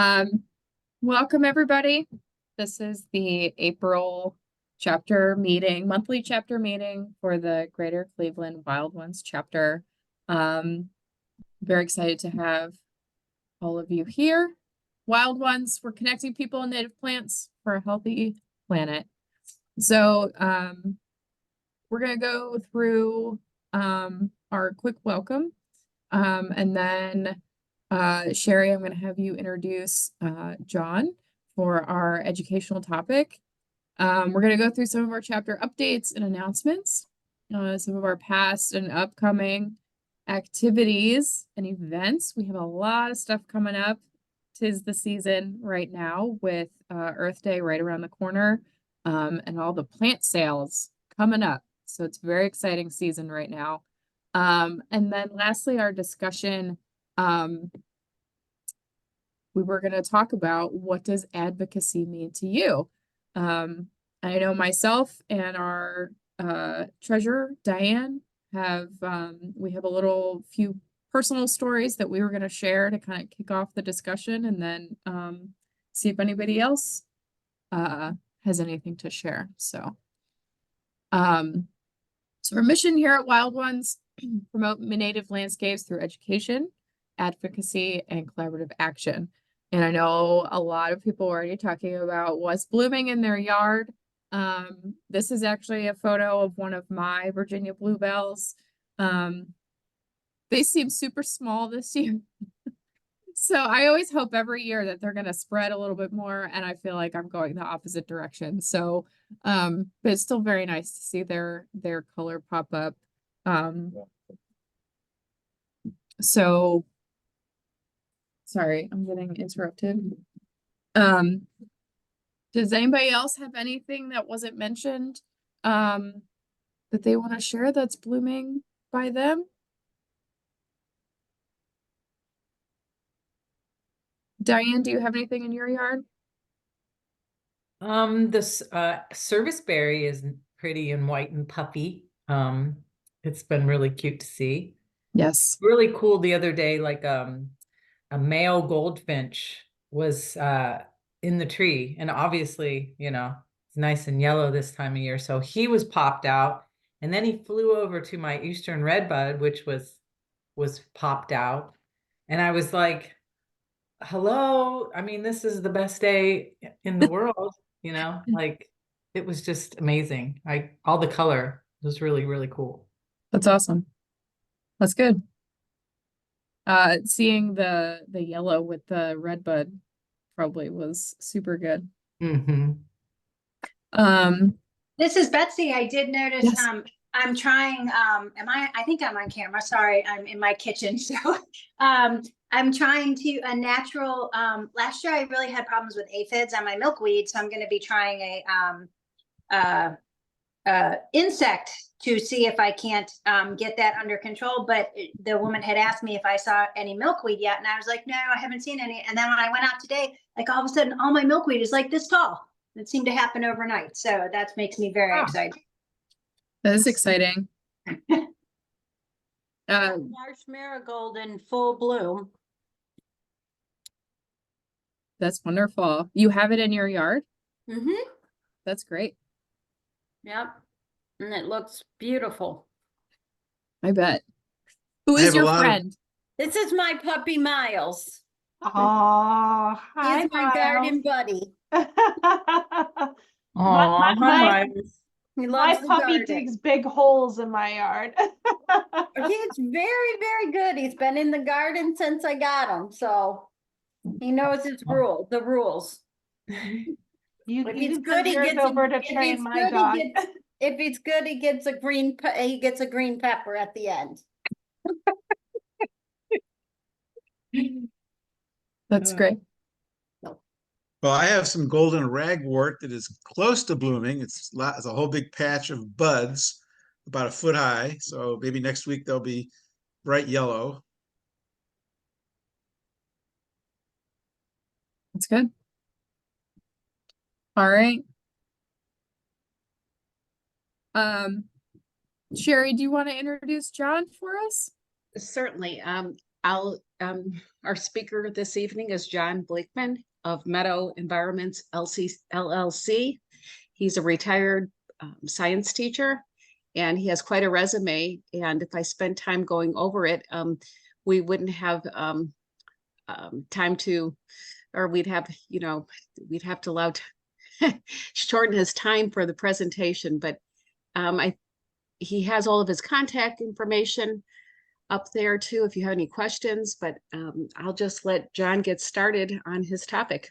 Um, Welcome everybody. This is the April monthly chapter meeting for the Greater Cleveland Wild Ones chapter. Very excited to have all of you here. Wild Ones, we're connecting people and native plants for a healthy planet. So, we're gonna go through our quick welcome. And then Sherry, I'm going to have you introduce John for our educational topic. We're going to go through some of our chapter updates and announcements, some of our past and upcoming activities and events. We have a lot of stuff coming up. 'Tis the season right now with Earth Day right around the corner, and all the plant sales coming up. So it's a very exciting season right now. And then lastly, our discussion, we were going to talk about what does advocacy mean to you? I know myself and our treasurer, Diane, we have a few personal stories that we were going to share to kind of kick off the discussion, and then see if anybody else has anything to share. So our mission here at Wild Ones, promote native landscapes through education, advocacy, and collaborative action. And I know a lot of people are already talking about what's blooming in their yard. This is actually a photo of one of my Virginia bluebells. They seem super small this year. So I always hope every year that they're going to spread a little bit more, and I feel like I'm going the opposite direction. So, but it's still very nice to see their color pop up. So sorry, I'm getting interrupted. Does anybody else have anything that wasn't mentioned that they want to share that's blooming by them? Diane, do you have anything in your yard? This serviceberry is pretty and white and puffy. It's been really cute to see. Yes. Really cool the other day, like a male goldfinch was in the tree, and obviously, it's nice and yellow this time of year. So he was popped out, and then he flew over to my eastern redbud, which was popped out. And I was like, hello, I mean, this is the best day in the world, like it was just amazing. All the color was really, really cool. That's awesome. That's good. Seeing the yellow with the red bud probably was super good. Mm-hmm. This is Betsy. I did notice, Yes. I'm trying, I think I'm on camera. Sorry, I'm in my kitchen. So, I'm trying to a natural, last year I really had problems with aphids on my milkweed. So I'm going to be trying a insect to see if I can't, get that under control. But the woman had asked me if I saw any milkweed yet. And I was like, no, I haven't seen any. And then when I went out today, like all of a sudden, all my milkweed is like this tall. It seemed to happen overnight. So that makes me very excited. That is exciting. Marsh marigold in full bloom. That's wonderful. You have it in your yard? Mm-hmm. That's great. Yep. And it looks beautiful. I bet. Who is your friend? This is my puppy Miles. Oh, hi, He's my garden buddy. My He my loves the puppy garden. digs big holes in my yard. He's very, very good. He's been in the garden since I got him, so he knows the rules. You If he's did good, he years gets over a, to if train he's my good, dog. if he's good, he gets a green pepper at the end. That's great. Well, I have some golden ragwort that is close to blooming. It's a whole big patch of buds, about a foot high. So maybe next week they'll be bright yellow. That's good. All right. Sherry, do you want to introduce John for us? Certainly. I'll our speaker this evening is John Blakeman of Meadow Environments LLC. He's a retired science teacher, and he has quite a resume. And if I spend time going over it, we wouldn't have time to, or we'd have, we'd have to allow shorten his time for the presentation. But he has all of his contact information up there too, if you have any questions, but I'll just let John get started on his topic.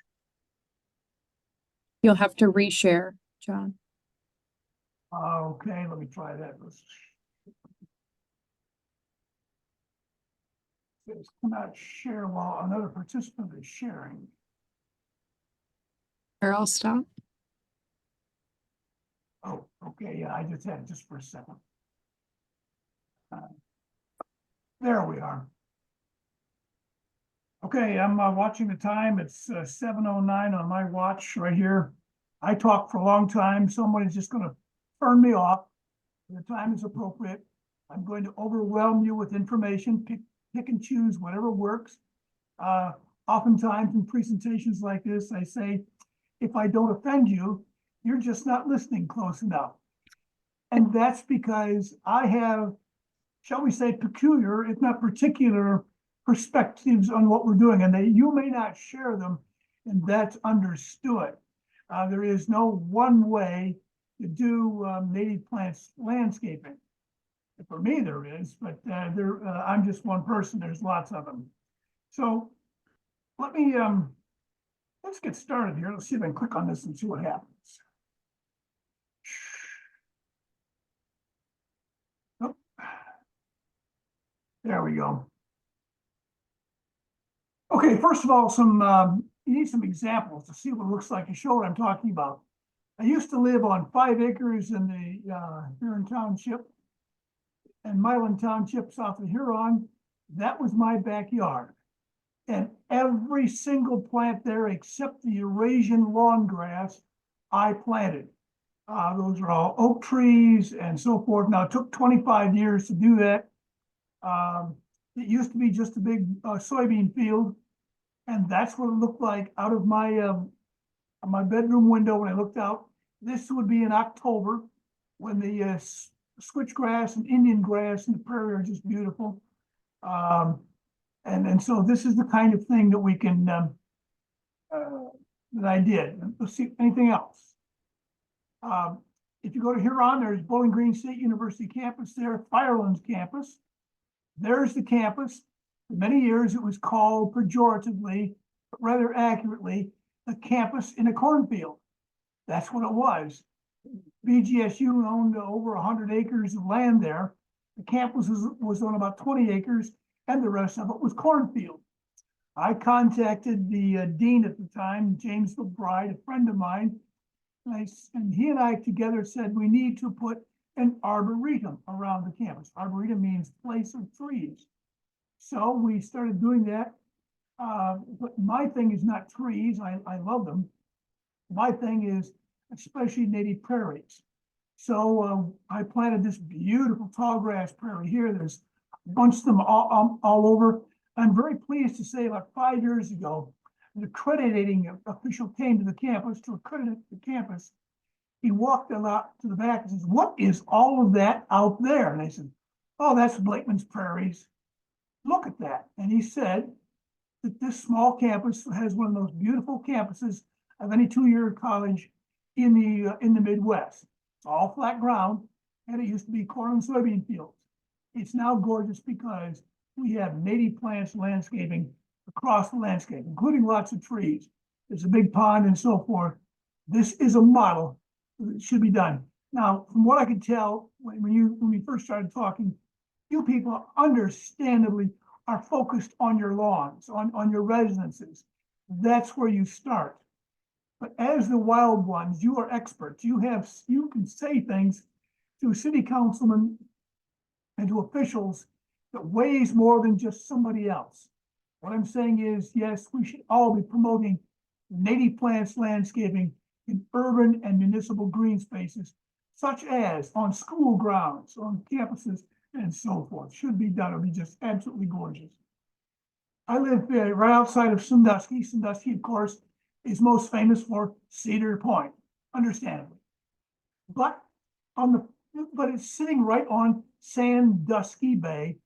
You'll have to reshare, John. Okay, let me try that. It cannot share while another participant is sharing. Or I'll stop. Oh, okay, yeah, I just had it just for a second. There we are. Okay, I'm watching the time. It's 7:09 on my watch right here. I talk for a long time. Somebody's just gonna turn me off. The time is appropriate. I'm going to overwhelm you with information, pick and choose whatever works. Oftentimes in presentations like this, I say, if I don't offend you, you're just not listening close enough. And that's because I have, shall we say, peculiar, if not particular, perspectives on what we're doing, and you may not share them, and that's understood. There is no one way to do native plants landscaping. For me, there is, but I'm just one person. There's lots of them. So let me let's get started here. Let's see if I can click on this and see what happens. Oh. There we go. Okay, first of all, you need some examples to see what it looks like to show what I'm talking about. I used to live on 5 acres in the Huron Township and Milan Township south of Huron. That was my backyard. And every single plant there except the Eurasian lawn grass, I planted. Those are all oak trees and so forth. Now, it took 25 years to do that. It used to be just a big soybean field. And that's what it looked like out of my bedroom window when I looked out. This would be in October when the switchgrass and Indian grass and the prairie are just beautiful. And so this is the kind of thing that we can, that I did. Let's see, anything else? If you go to Huron, there's Bowling Green State University campus there, Firelands campus. There's the campus. For many years, it was called pejoratively, but rather accurately, a campus in a cornfield. That's what it was. BGSU owned over 100 acres of land there. The campus was on about 20 acres, and the rest of it was cornfield. I contacted the dean at the time, James McBride, a friend of mine, and he and I together said we need to put an arboretum around the campus. Arboretum means place of trees. So we started doing that. But my thing is not trees. I love them. My thing is especially native prairies. So I planted this beautiful tall grass prairie here. There's a bunch of them all over. I'm very pleased to say about 5 years ago, an accrediting official came to the campus to accredit the campus. He walked a lot to the back and says, "What is all of that out there?" And I said, "Oh, that's Blakeman's Prairies. Look at that." And he said that this small campus has one of the most beautiful campuses of any two-year college in the Midwest. It's all flat ground, and it used to be corn and soybean fields. It's now gorgeous because we have native plants landscaping across the landscape, including lots of trees. There's a big pond and so forth. This is a model that should be done. Now, from what I could tell, when we first started talking, you people understandably are focused on your lawns, on your residences. That's where you start. But as the wild ones, you are experts. You can say things to city councilmen and to officials that weighs more than just somebody else. What I'm saying is, yes, we should all be promoting native plants landscaping in urban and municipal green spaces, such as on school grounds, on campuses, and so forth. Should be done. It'll be just absolutely gorgeous. I live right outside of Sandusky. Sandusky, of course, is most famous for Cedar Point, understandably. But it's sitting right on Sandusky Bay.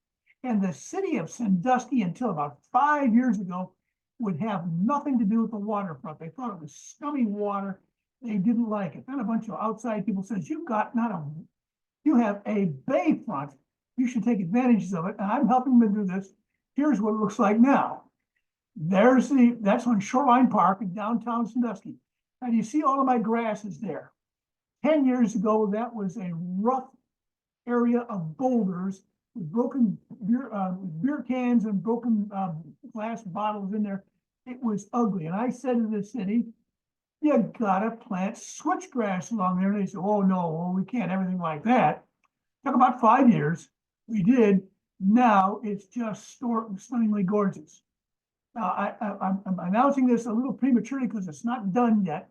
And the city of Sandusky, until about 5 years ago, would have nothing to do with the waterfront. They thought it was scummy water. They didn't like it. Then a bunch of outside people says, you have a bayfront. You should take advantages of it. And I'm helping them do this. Here's what it looks like now. That's on Shoreline Park in downtown Sandusky. And you see all of my grasses there. 10 years ago, that was a rough area of boulders with broken beer cans and broken glass bottles in there. It was ugly. And I said to the city, you gotta plant switchgrass along there. And they said, oh, no, well, we can't, everything like that. Took about 5 years. We did. Now it's just stunningly gorgeous. Now, I'm announcing this a little prematurely because it's not done yet,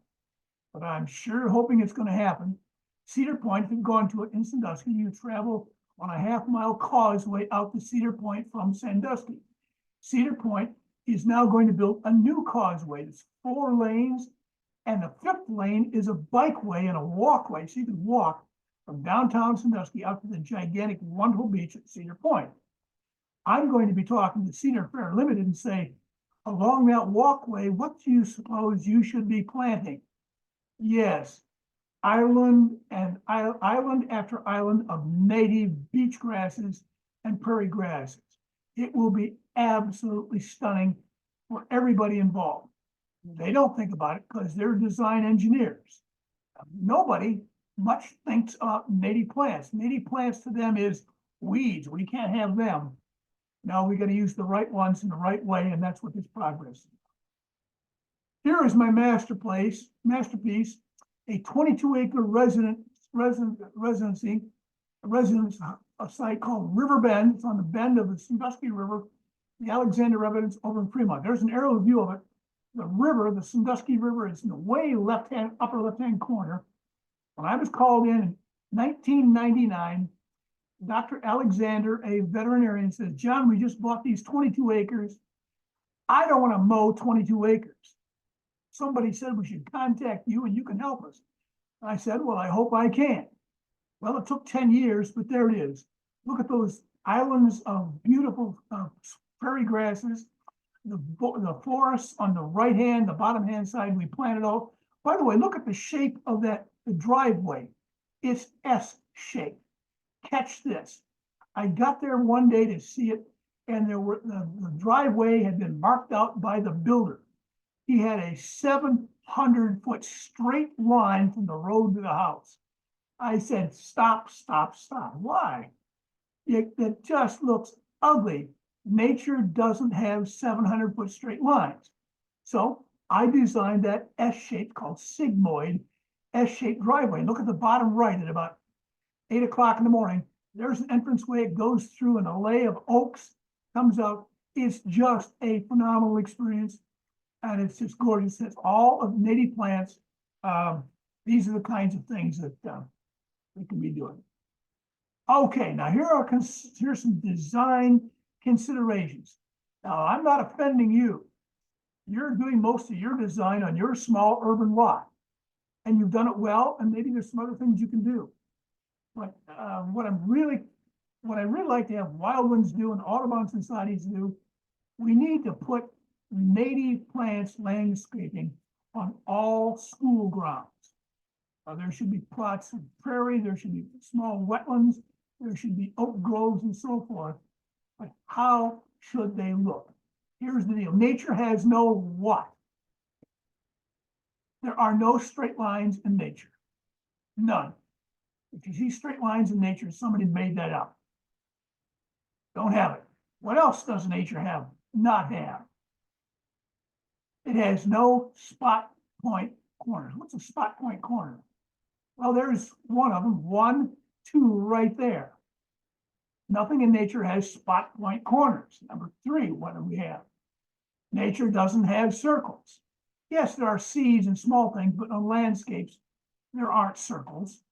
but I'm sure hoping it's going to happen. Cedar Point, if you've gone to it in Sandusky, you travel on a half-mile causeway out to Cedar Point from Sandusky. Cedar Point is now going to build a new causeway. It's 4 lanes, and the 5th lane is a bikeway and a walkway, so you can walk from downtown Sandusky out to the gigantic, wonderful beach at Cedar Point. I'm going to be talking to Cedar Fair Limited and say, along that walkway, what do you suppose you should be planting? Yes, island after island of native beach grasses and prairie grasses. It will be absolutely stunning for everybody involved. They don't think about it because they're design engineers. Nobody much thinks about native plants. Native plants to them is weeds. We can't have them. Now we got to use the right ones in the right way, and that's what this progress is. Here is my masterpiece, a 22-acre residence site called River Bend. It's on the bend of the Sandusky River, the Alexander Residence over in Fremont. There's an aerial view of it. The river, the Sandusky River, is in the way upper left-hand corner. When I was called in 1999, Dr. Alexander, a veterinarian, says, John, we just bought these 22 acres. I don't want to mow 22 acres. Somebody said we should contact you and you can help us. I said, well, I hope I can. Well, it took 10 years, but there it is. Look at those islands of beautiful prairie grasses, the forests on the right hand, the bottom hand side, we planted all. By the way, look at the shape of the driveway. It's S-shaped. Catch this. I got there one day to see it, and the driveway had been marked out by the builder. He had a 700-foot straight line from the road to the house. I said, stop, stop, stop. Why? It just looks ugly. Nature doesn't have 700-foot straight lines. So I designed that S-shape called sigmoid S-shaped driveway. Look at the bottom right at about 8 o'clock in the morning. There's an entranceway. It goes through an alley of oaks, comes out. It's just a phenomenal experience. And it's just gorgeous. It's all of native plants. These are the kinds of things that we can be doing. Okay, now here's some design considerations. Now, I'm not offending you. You're doing most of your design on your small urban lot, and you've done it well, and maybe there's some other things you can do. But what I really like to have Wildlands do and Audubon societies do, we need to put native plants landscaping on all school grounds. There should be plots of prairie, there should be small wetlands, there should be oak groves and so forth. But how should they look? Here's the deal. Nature has no what? There are no straight lines in nature. None. If you see straight lines in nature, somebody made that up. Don't have it. What else does nature have? Not have. It has no spot point corners. What's a spot point corner? Well, there's one of them. 1, 2 right there. Nothing in nature has spot point corners. Number 3, what do we have? Nature doesn't have circles. Yes, there are seeds and small things, but on landscapes, there aren't circles.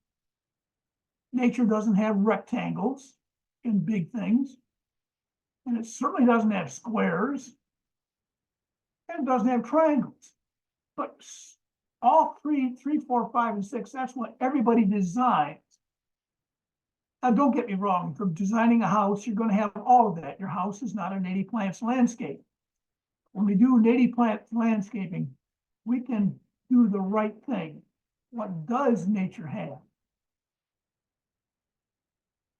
Nature doesn't have rectangles in big things. And it certainly doesn't have squares. and it doesn't have triangles. But all 3, 4, 5, and 6, that's what everybody designs. Now, don't get me wrong, from designing a house, you're gonna have all of that. Your house is not a native plants landscape. When we do native plant landscaping, we can do the right thing. What does nature have?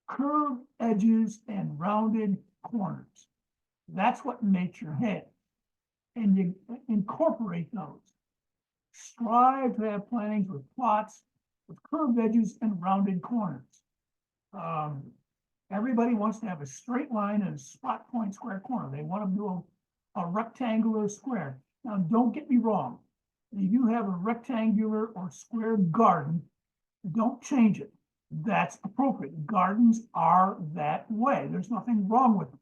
Curved edges and rounded corners. That's what nature has. And you incorporate those. Strive to have plantings with plots with curved edges and rounded corners. Everybody wants to have a straight line and a spot point square corner. They want to do a rectangular square. Now, don't get me wrong. If you have a rectangular or square garden, don't change it. That's appropriate. Gardens are that way. There's nothing wrong with them.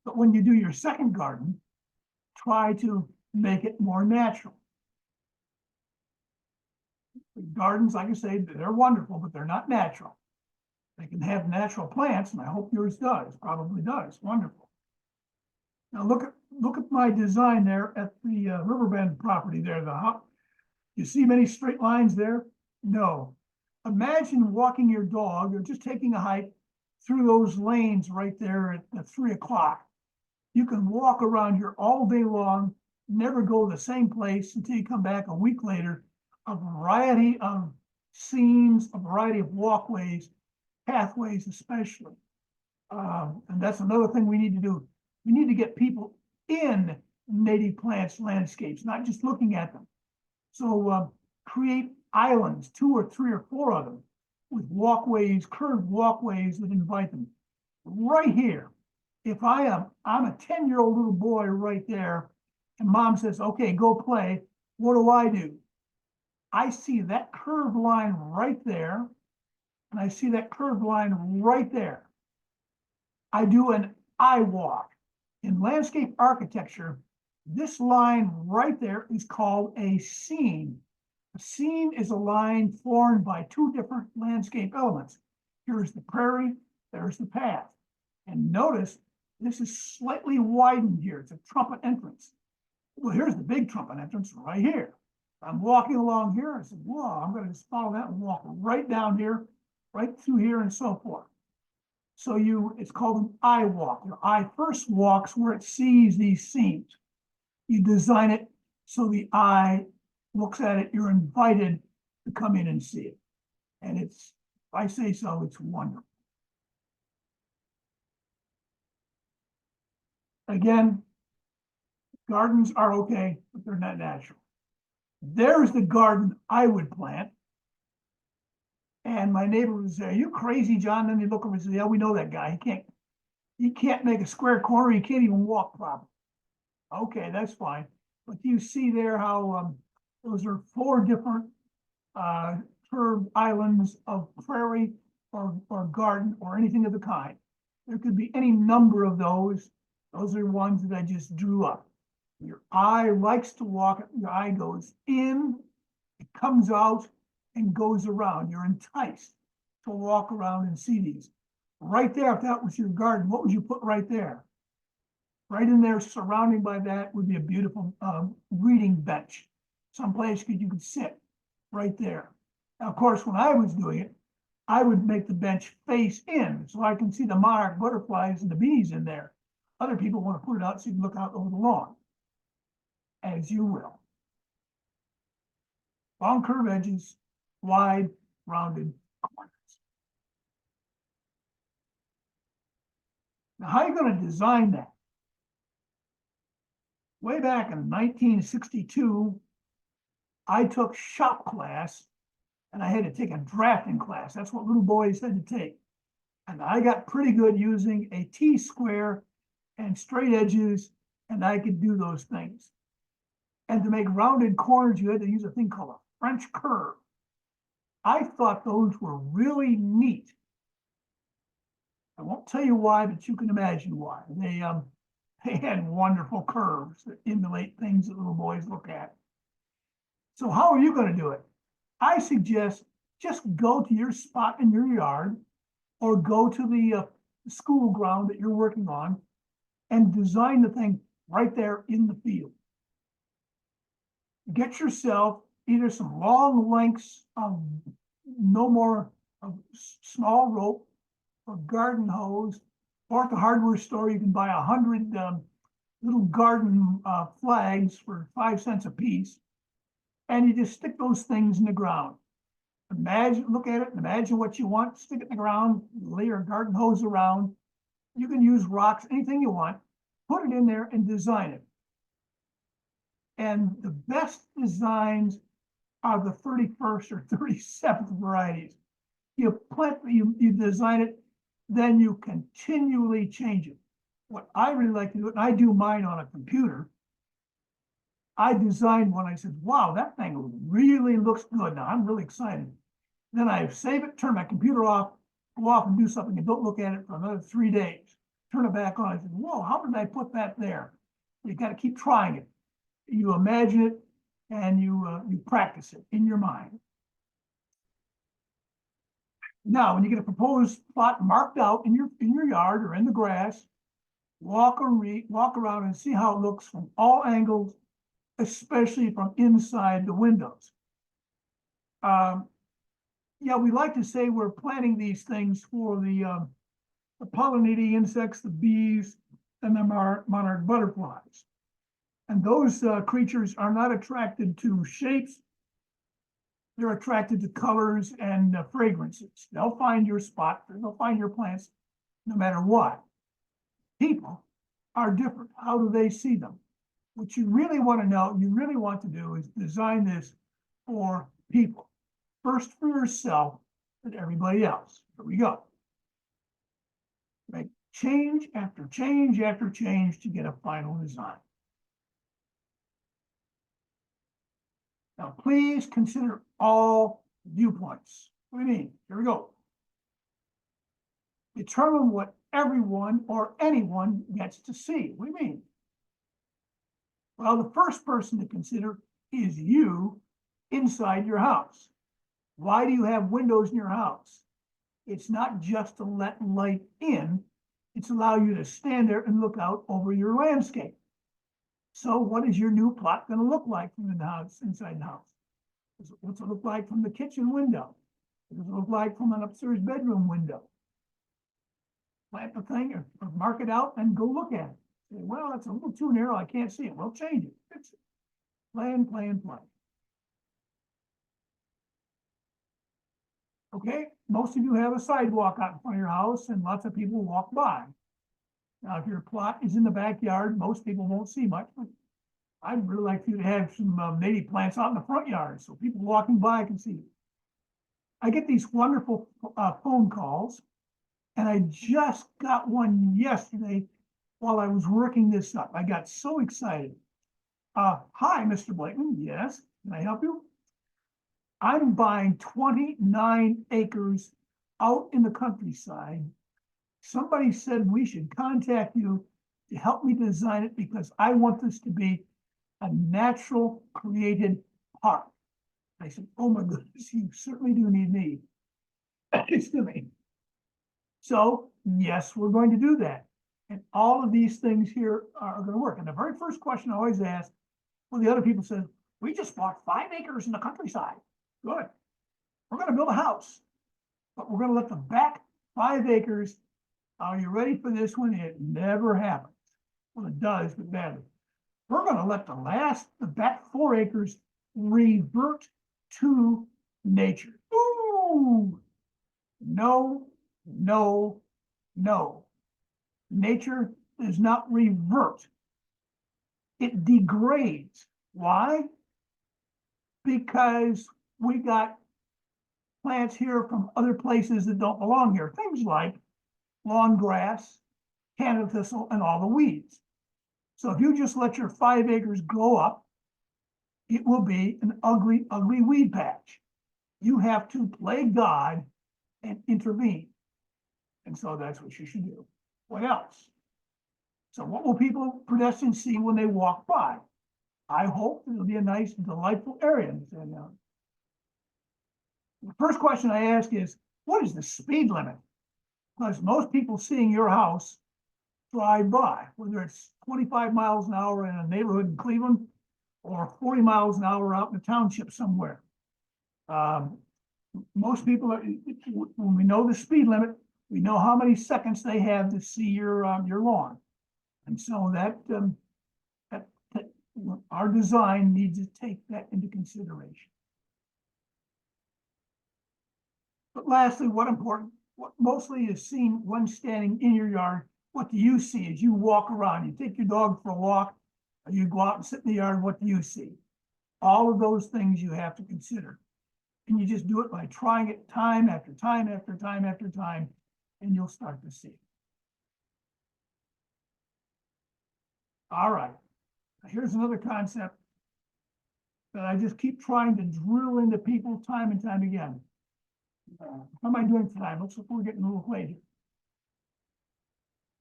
But when you do your second garden, try to make it more natural. Gardens, like I say, they're wonderful, but they're not natural. They can have natural plants, and I hope yours does, probably does, wonderful. Now look at my design there at the Riverbend property there. You see many straight lines there? No. Imagine walking your dog or just taking a hike through those lanes right there at 3 o'clock. You can walk around here all day long, never go to the same place until you come back a week later. A variety of scenes, a variety of walkways, pathways especially. And that's another thing we need to do. We need to get people in native plants landscapes, not just looking at them. So create islands, 2 or 3 or 4 of them, with walkways, curved walkways that invite them. Right here, if I'm a 10-year-old little boy right there, and mom says, okay, go play, what do? I see that curved line right there, and I see that curved line right there. I do an eye walk. In landscape architecture, this line right there is called a scene. A scene is a line formed by 2 different landscape elements. Here's the prairie, there's the path. And notice this is slightly widened here. It's a trumpet entrance. Well, here's the big trumpet entrance right here. I'm walking along here. I said, whoa, I'm going to just follow that and walk right down here, right through here, and so forth. So it's called an eye walk. Your eye first walks where it sees these scenes. You design it so the eye looks at it. You're invited to come in and see it. And if I say so, it's wonderful. Again, gardens are okay, but they're not natural. There's the garden I would plant. And my neighbor would say, are you crazy, John? Then they look over and say, yeah, we know that guy. He can't make a square corner. He can't even walk properly. Okay, that's fine. But you see there how those are 4 different curved islands of prairie or garden or anything of the kind. There could be any number of those. Those are ones that I just drew up. Your eye likes to walk, your eye goes in, it comes out, and goes around. You're enticed to walk around and see these. Right there, if that was your garden, what would you put right there? Right in there, surrounding by that would be a beautiful reading bench. Someplace you could sit right there. Now, of course, when I was doing it, I would make the bench face in so I can see the monarch butterflies and the bees in there. Other people want to put it out so you can look out over the lawn. As you will. Long curved edges, wide, rounded corners. Now, how are you going to design that? Way back in 1962, I took shop class, and I had to take a drafting class. That's what little boys had to take. And I got pretty good using a T-square and straight edges, and I could do those things. And to make rounded corners, you had to use a thing called a French curve. I thought those were really neat. I won't tell you why, but you can imagine why. They had wonderful curves that emulate things that little boys look at. So how are you going to do it? I suggest just go to your spot in your yard or go to the school ground that you're working on and design the thing right there in the field. Get yourself either some long lengths of no more of small rope or garden hose, or at the hardware store, you can buy 100 little garden flags for 5 cents a piece. And you just stick those things in the ground. Imagine, look at it, and imagine what you want, stick it in the ground, lay your garden hose around. You can use rocks, anything you want, put it in there and design it. And the best designs are the 31st or 37th varieties. You design it, then you continually change it. What I really like to do, and I do mine on a computer, I designed one, I said, wow, that thing really looks good. Now I'm really excited. Then I save it, turn my computer off, go off and do something and don't look at it for another 3 days. Turn it back on. I said, whoa, how did I put that there? You got to keep trying it. You imagine it and you practice it in your mind. Now, when you get a proposed plot marked out in your yard or in the grass, walk around and see how it looks from all angles, especially from inside the windows. Yeah, we like to say we're planting these things for the pollinating insects, the bees, and the monarch butterflies. And those creatures are not attracted to shapes. They're attracted to colors and fragrances. They'll find your spot, they'll find your plants no matter what. People are different. How do they see them? What you really want to know, you really want to do is design this for people. First for yourself and everybody else. Here we go. Make change after change after change to get a final design. Now, please consider all viewpoints. What do you mean? Here we go. Determine what everyone or anyone gets to see. What do you mean? Well, the first person to consider is you inside your house. Why do you have windows in your house? It's not just to let light in, it's allow you to stand there and look out over your landscape. So what is your new plot going to look like from the house, inside the house? What's it look like from the kitchen window? What does it look like from an upstairs bedroom window? Plant the thing or mark it out and go look at it. Say, well, that's a little too narrow, I can't see it. Well, change it, fix it. Plan, plan, plan. Okay, most of you have a sidewalk out in front of your house and lots of people walk by. Now, if your plot is in the backyard, most people won't see much, but I'd really like for you to have some native plants out in the front yard so people walking by can see it. I get these wonderful phone calls, and I just got one yesterday while I was working this up. I got so excited. Hi, Mr. Blakeman. Yes, can I help you? I'm buying 29 acres out in the countryside. Somebody said we should contact you to help me design it because I want this to be a natural created park. I said, oh my goodness, you certainly do need me. Excuse me. So yes, we're going to do that. And all of these things here are going to work. And the very first question I always ask, well, the other people said, we just bought 5 acres in the countryside. Good. We're going to build a house, but we're going to let the back 5 acres. Are you ready for this one? It never happens. Well, it does, but badly. We're going to let the back 4 acres revert to nature. Ooh, no, no, no. Nature does not revert. It degrades. Why? Because we got plants here from other places that don't belong here. Things like lawn grass, Canada thistle, and all the weeds. So if you just let your 5 acres grow up, it will be an ugly, ugly weed patch. You have to play God and intervene. And so that's what you should do. What else? So what will people, pedestrians, see when they walk by? I hope it'll be a nice, delightful area. And, the first question I ask is, what is the speed limit? Because most people seeing your house drive by, whether it's 25 miles an hour in a neighborhood in Cleveland or 40 miles an hour out in the township somewhere. Most people are, when we know the speed limit, we know how many seconds they have to see your lawn. And so that our design needs to take that into consideration. But lastly, what mostly is seen when standing in your yard, what do you see as you walk around? You take your dog for a walk, or you go out and sit in the yard, what do you see? All of those things you have to consider. And you just do it by trying it time after time after time after time, and you'll start to see it. All right, here's another concept that I just keep trying to drill into people time and time again. How am I doing tonight? Looks like we're getting a little late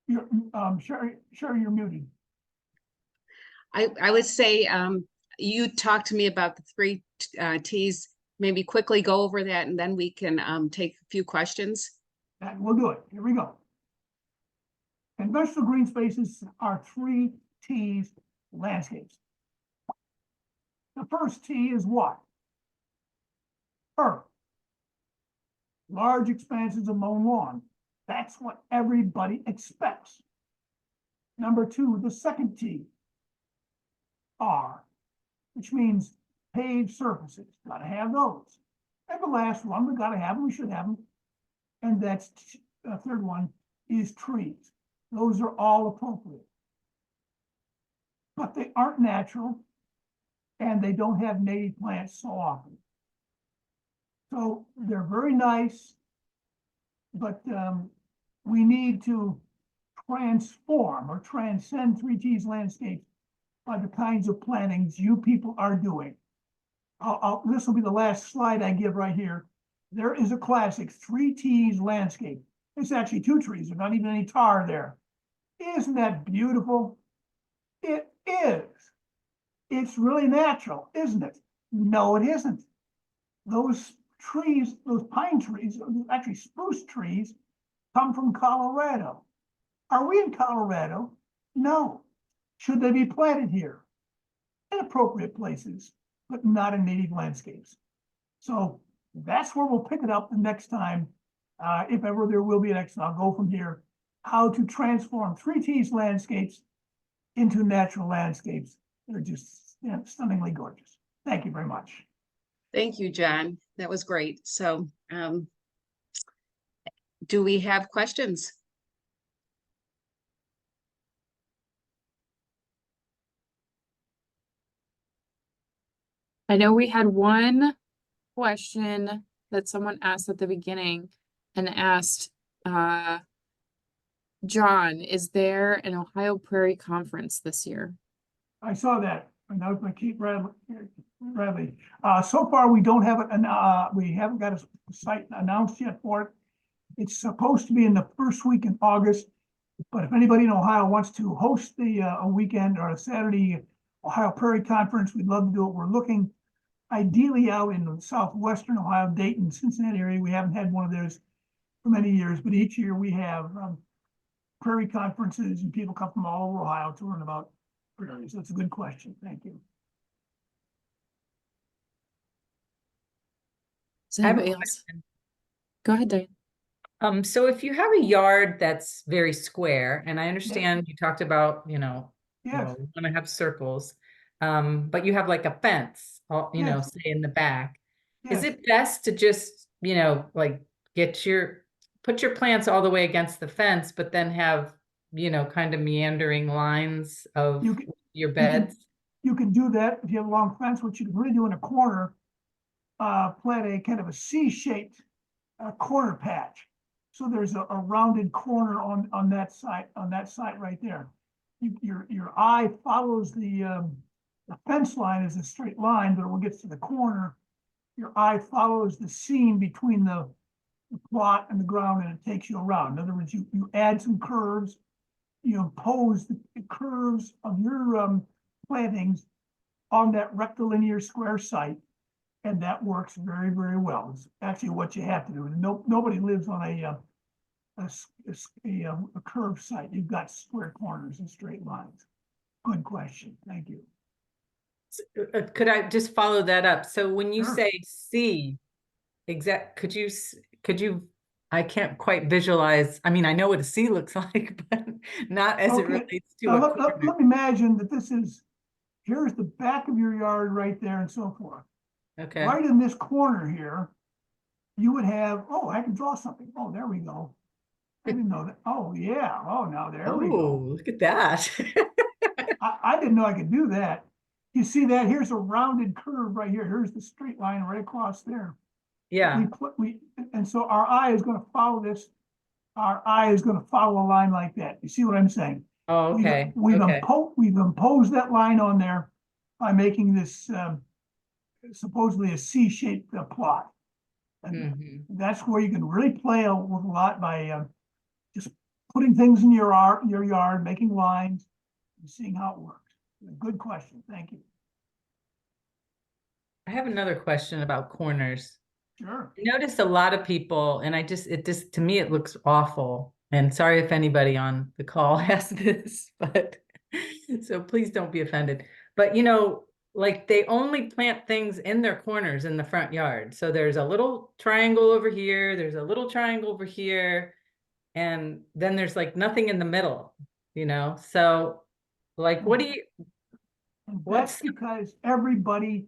here. Sherry, you're muted. I would say you talked to me about the three T's. Maybe quickly go over that, and then we can take a few questions. And we'll do it. Here we go. Conventional green spaces are 3 T's landscapes. The first T is what? Earth. Large expanses of mown lawn. That's what everybody expects. Number 2, the second T. R, which means paved surfaces. Gotta have those. And the last one, we gotta have them, we should have them. And that's the third one is trees. Those are all appropriate. But they aren't natural, and they don't have native plants so often. So they're very nice, but we need to transform or transcend 3T's landscapes by the kinds of plantings you people are doing. This will be the last slide I give right here. There is a classic 3T's landscape. It's actually 2 trees. There's not even any tar there. Isn't that beautiful? It is. It's really natural, isn't it? No, it isn't. Those trees, those pine trees, actually spruce trees, come from Colorado. Are we in Colorado? No. Should they be planted here? In appropriate places, but not in native landscapes. So that's where we'll pick it up the next time. If ever there will be an next, I'll go from here. How to transform 3T's landscapes into natural landscapes. They're just stunningly gorgeous. Thank you very much. Thank you, John. That was great. So do we have questions? I know we had one question that someone asked at the beginning and asked, John, is there an Ohio Prairie Conference this year? I saw that. And that was my Kate Bradley. So far, we don't have it, and we haven't got a site announced yet for it. It's supposed to be in the first week in August, but if anybody in Ohio wants to host a weekend or a Saturday Ohio Prairie Conference, we'd love to do it. We're looking ideally out in southwestern Ohio, Dayton, Cincinnati area. We haven't had one of those for many years, but each year we have prairie conferences, and people come from all over Ohio to learn about prairies. So that's a good question. Thank you. Does anybody else? Go ahead, Diane. So if you have a yard that's very square, and I understand you talked about, you know, Yes. you want to have circles, but you have like a fence, you know, Yes. say in the back. Yes. Is it best to just, you know, like put your plants all the way against the fence, but then have, you know, kind of meandering lines of your beds? You can do that if you have a long fence. What you can really do in a corner, plant a kind of a C-shaped corner patch. So there's a rounded corner on that side right there. Your eye follows the fence line as a straight line, but when it gets to the corner, your eye follows the seam between the plot and the ground, and it takes you around. In other words, you add some curves, you impose the curves of your plantings on that rectilinear square site, and that works very, very well. It's actually what you have to do. Nobody lives on a curved site. You've got square corners and straight lines. Good question. Thank you. Could I just follow that up? So when you Sure. say C, could you, I can't quite visualize. I mean, I know what a C looks like, but not as it Okay, relates to a let corner. me imagine that here's the back of your yard right there and so forth. Okay. Right in this corner here, you would have, oh, I can draw something. Oh, there we go. I didn't know that. Oh, yeah. Oh, now there we Oh, go. look at that. I didn't know I could do that. You see that? Here's a rounded curve right here. Here's the straight line right across there. Yeah. And so our eye is going to follow this. Our eye is going to follow a line like that. You see what I'm saying? Oh, okay. We've Okay. imposed that line on there by making this supposedly a C-shaped plot. And Mhm. that's where you can really play with a lot by just putting things in your yard, making lines, and seeing how it works. Good question. Thank you. I have another question about corners. Sure. I noticed a lot of people, and to me, it looks awful. And sorry if anybody on the call has this, but so please don't be offended. But like they only plant things in their corners in the front yard. So there's a little triangle over here, there's a little triangle over here, and then there's like nothing in the middle, So like, what do you, And what's, that's because everybody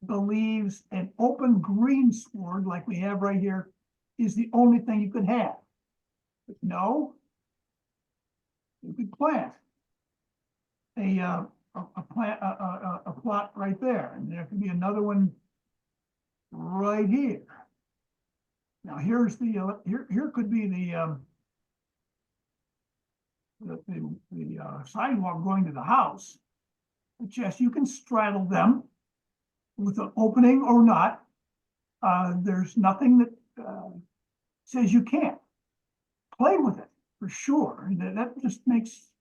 believes an open green sward like we have right here is the only thing you could have. But no, you could plant a plot right there, and there could be another one right here. Now here's the here could be the sidewalk going to the house. But yes, you can straddle them with an opening or not. There's nothing that says you can't. Play with it for sure. That just makes,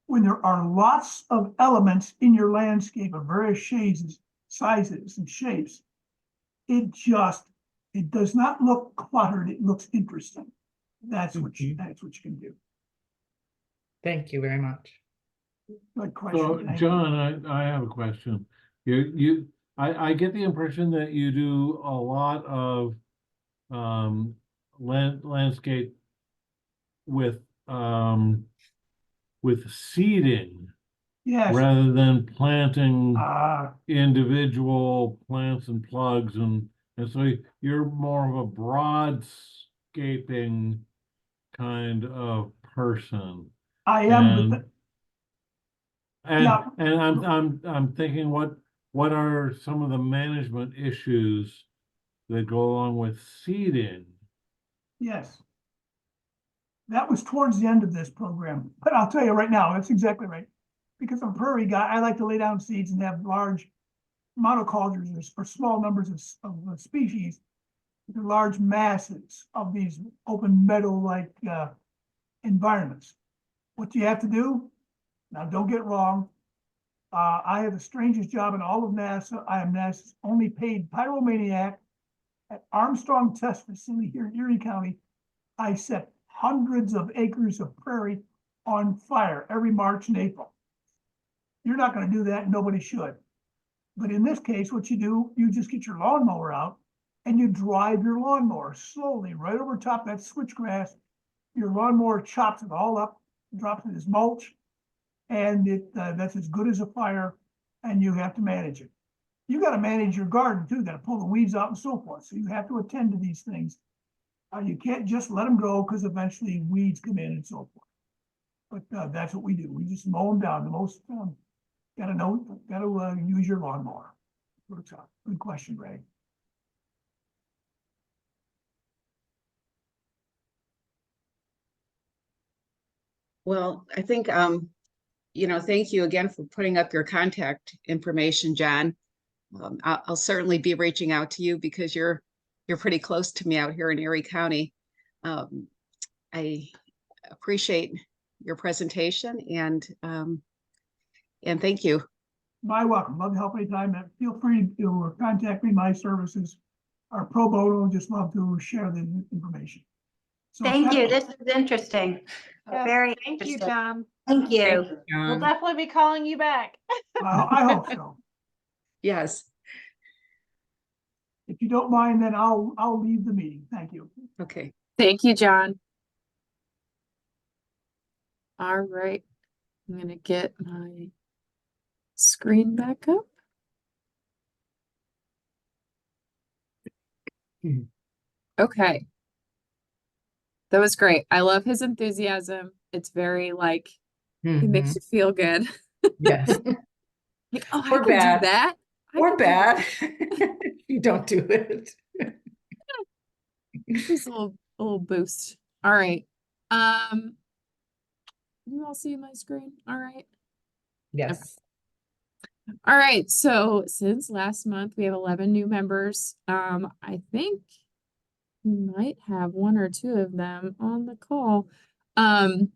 when there are lots of elements in your landscape of various shades, sizes, and shapes, it does not look cluttered. It looks interesting. That's what you can do. thank you very much. Good question. So, Thank you. John, I have a question. I get the impression that you do a lot of landscape with seeding Yes. rather than planting Uh, individual plants and plugs, and so you're more of a broadscaping kind of person. I am, but yeah. And I'm thinking, what are some of the management issues that go along with seeding? Yes. That was towards the end of this program, but I'll tell you right now, that's exactly right. Because I'm a prairie guy, I like to lay down seeds and have large monocultures or small numbers of species, large masses of these open meadow-like environments. What do you have to do? Now, don't get it wrong. I have the strangest job in all of NASA. I am NASA's only paid pyromaniac at Armstrong Test Facility here in Erie County. I set hundreds of acres of prairie on fire every March and April. You're not going to do that. Nobody should. But in this case, what you do, you just get your lawnmower out and you drive your lawnmower slowly right over top that switchgrass. Your lawnmower chops it all up, drops it as mulch, and that's as good as a fire, and you have to manage it. You got to manage your garden too, got to pull the weeds out and so forth. So you have to attend to these things. You can't just let them go because eventually weeds come in and so forth. But that's what we do. We just mow them down. The most gotta use your lawnmower. Good question, Ray. Well, I think, thank you again for putting up your contact information, John. I'll certainly be reaching out to you because you're pretty close to me out here in Erie County. I appreciate your presentation and thank you. My welcome. Love to help anytime. Feel free to contact me. My services are pro bono. Just love to share the information. So Thank you. that's- This is interesting. Yes, Very thank you, interesting. John. Thank you. Thank you, We'll John. definitely be calling you back. I hope so. Yes, If you don't mind, then I'll leave the meeting. Thank you. okay. Thank you, John. All right. I'm gonna get my screen back up. Okay. That was great. I love his enthusiasm. It's very like, it makes Mhm. you feel good. Yes, Like, oh, I Or can do bad. that. I or can do that. bad. if you don't do it. Just a little boost. All right. You all see my screen? All right. Yes. All right. So since last month, we have 11 new members. I think we might have one or two of them on the call. So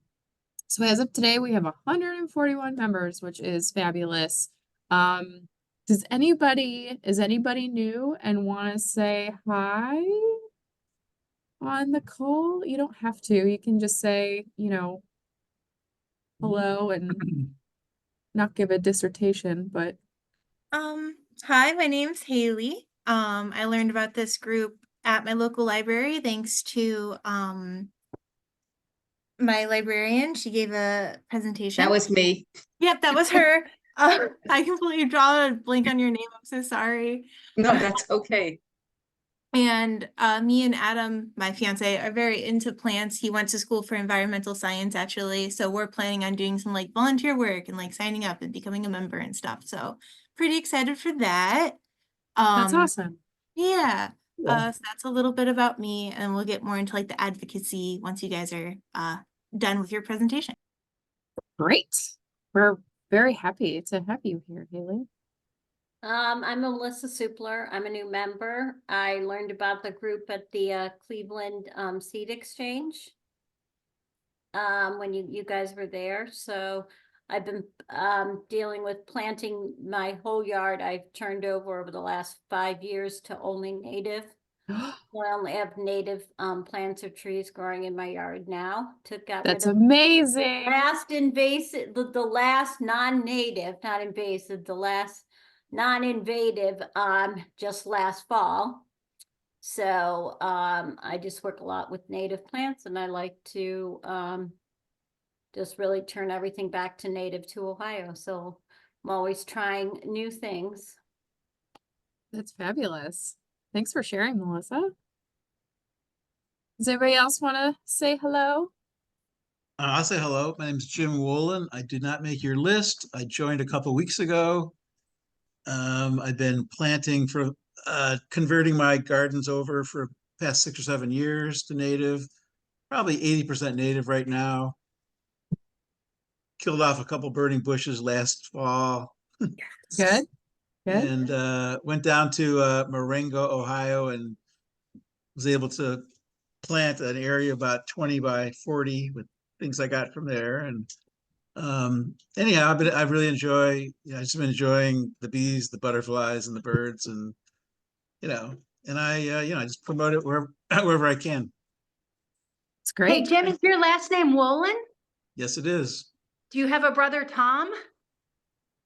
as of today, we have 141 members, which is fabulous. Is anybody new and want to say hi on the call? You don't have to. You can just say, hello and not give a dissertation, but Hi, my name's Haley. I learned about this group at my local library thanks to my librarian. She gave a presentation. That was me. Yep, that was her. I completely draw a blank on your name. I'm so sorry. No, that's okay. And me and Adam, my fiance, are very into plants. He went to school for environmental science, actually. So we're planning on doing some like volunteer work and like signing up and becoming a member and stuff. So pretty excited for that. that's awesome. Yeah. Cool. So that's a little bit about me, and we'll get more into like the advocacy once you guys are done with your presentation. Great. We're very happy to have you here, Haley. I'm Melissa Supler. I'm a new member. I learned about the group at the Cleveland Seed Exchange when you guys were there. So I've been dealing with planting my whole yard. I've turned over the last 5 years to only native. I only have native plants or trees growing in my yard now. Got That's rid of amazing. last invasive, the last non-native, not invasive, the last non-invasive just last fall. So I just work a lot with native plants, and I like to just really turn everything back to native to Ohio. So I'm always trying new things. That's fabulous. Thanks for sharing, Melissa. Does anybody else want to say hello? I'll say hello. My name is Jim Woolen. I did not make your list. I joined a couple weeks ago. I've been planting for converting my gardens over for the past 6 or 7 years to native, probably 80% native right now. Killed off a couple burning bushes last fall. Good. Good. And went down to Marengo, Ohio, and was able to plant an area about 20 by 40 with things I got from there. And anyhow, I really enjoy, I've just been enjoying the bees, the butterflies, and the birds, and I just promote it wherever I can. It's Hey, great. Jim, is your last name Wolin? Yes, it is. Do you have a brother, Tom?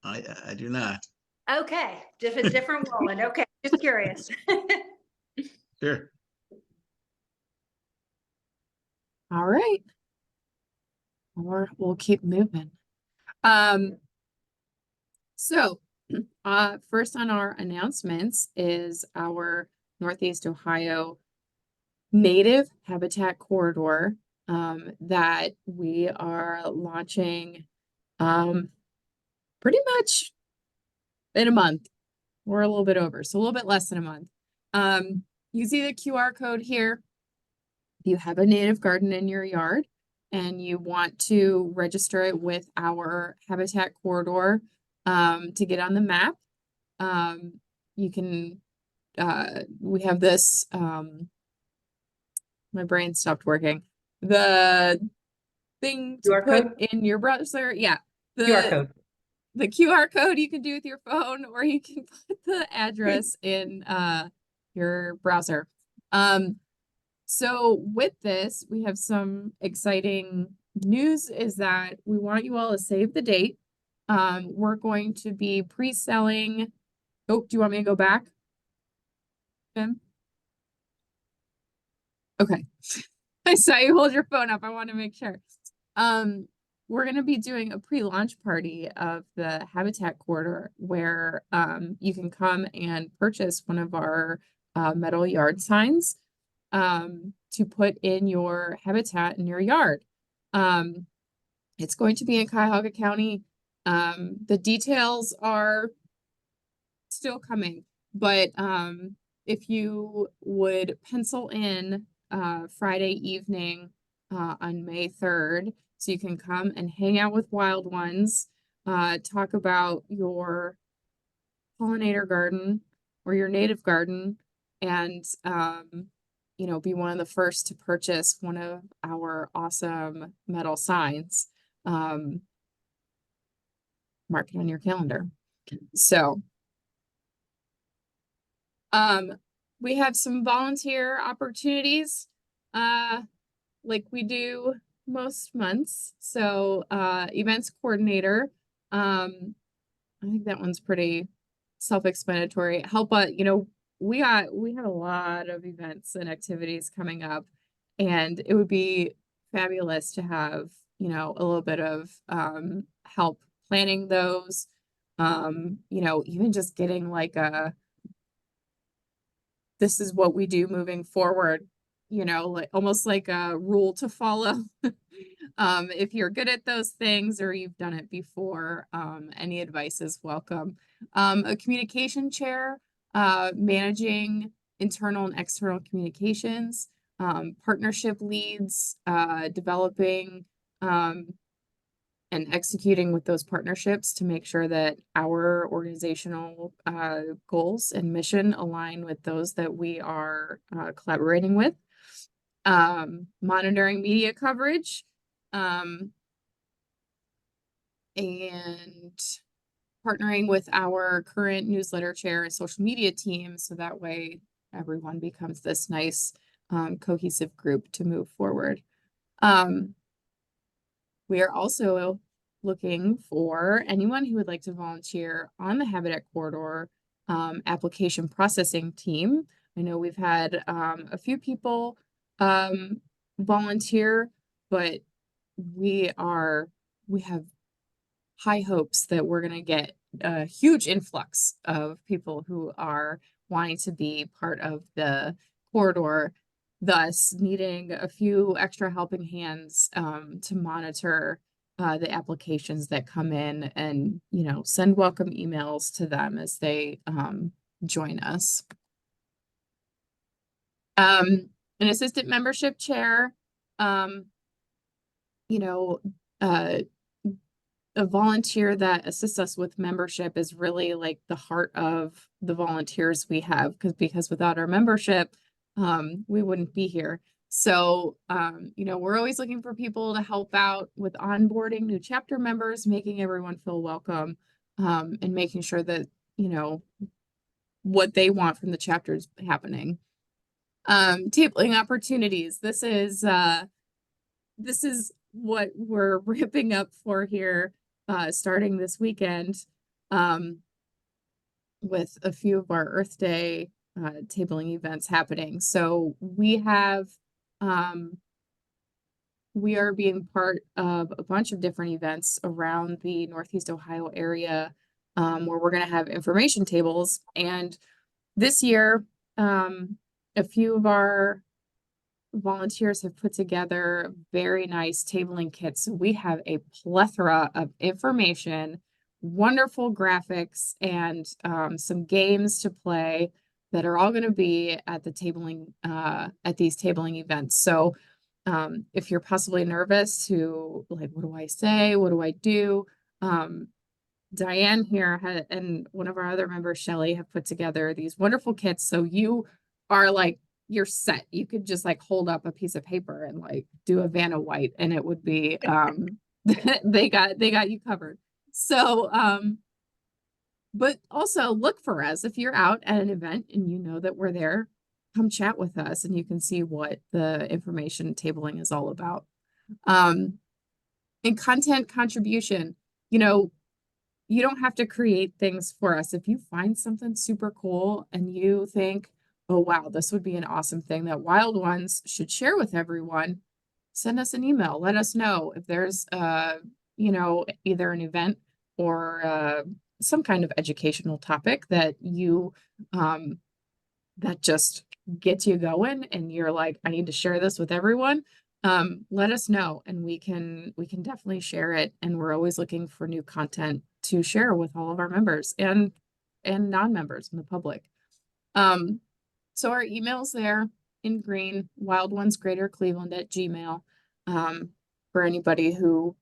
I do not. Okay, just a different Wolin. Okay, just curious. Sure. All right. We'll keep moving. So first on our announcements is our Northeast Ohio Native Habitat Corridor that we are launching pretty much in a month. We're a little bit over, so a little bit less than a month. You see the QR code here. If you have a native garden in your yard and you want to register it with our Habitat Corridor to get on the map, you can, we have this, my brain stopped working. The thing to QR put code? in your browser, yeah. QR code. The QR code you can do with your phone, or you can put the address in your browser. So with this, we have some exciting news is that we want you all to save the date. We're going to be pre-selling. Oh, do you want me to go back? Jim? Okay. I saw you hold your phone up. I want to make sure. We're going to be doing a pre-launch party of the Habitat Corridor where you can come and purchase one of our metal yard signs to put in your habitat in your yard. It's going to be in Cuyahoga County. The details are still coming, but if you would pencil in Friday evening on May 3rd, so you can come and hang out with wild ones, talk about your pollinator garden or your native garden, and you know, be one of the first to purchase one of our awesome metal signs. Mark it on your calendar. So we have some volunteer opportunities like we do most months. So events coordinator, I think that one's pretty self-explanatory. Help you know, we have a lot of events and activities coming up, and it would be fabulous to have, you know, a little bit of help planning those. You know, even just getting like this is what we do moving forward, you know, like almost like a rule to follow. If you're good at those things or you've done it before, any advice is welcome. A communication chair, managing internal and external communications, partnership leads, developing and executing with those partnerships to make sure that our organizational goals and mission align with those that we are collaborating with. Monitoring media coverage, and partnering with our current newsletter chair and social media team, so that way everyone becomes this nice cohesive group to move forward. We are also looking for anyone who would like to volunteer on the Habitat Corridor application processing team. I know we've had a few people volunteer, but we have high hopes that we're going to get a huge influx of people who are wanting to be part of the corridor, thus needing a few extra helping hands to monitor the applications that come in and, you know, send welcome emails to them as they join us. An assistant membership chair, you know, a volunteer that assists us with membership is really like the heart of the volunteers we have, because without our membership, we wouldn't be here. So, you know, we're always looking for people to help out with onboarding new chapter members, making everyone feel welcome, and making sure that, you know, what they want from the chapter is happening. Tabling opportunities. This is what we're ramping up for here, starting this weekend, with a few of our Earth Day tabling events happening. So we have, we are being part of a bunch of different events around the Northeast Ohio area, where we're going to have information tables. And this year, a few of our volunteers have put together very nice tabling kits. So we have a plethora of information, wonderful graphics, and some games to play that are all going to be at the tabling, at these tabling events. So if you're possibly nervous to like, what do I say? What do I do? Diane here and one of our other members, Shelly, have put together these wonderful kits. So you are like, you're set. You could just like hold up a piece of paper and like do a Vanna White and it would be, they got you covered. So, but also look for us if you're out at an event and you know that we're there. come chat with us and you can see what the information tabling is all about. And content contribution, you know, you don't have to create things for us. If you find something super cool and you think, oh, wow, this would be an awesome thing that Wild Ones should share with everyone, send us an email. Let us know if there's, you know, either an event or some kind of educational topic that you, that just gets you going and you're like, I need to share this with everyone. Let us know and we can definitely share it. And we're always looking for new content to share with all of our members and non-members in the public. So our email's there in green, wildonesgreatercleveland@gmail. For anybody who,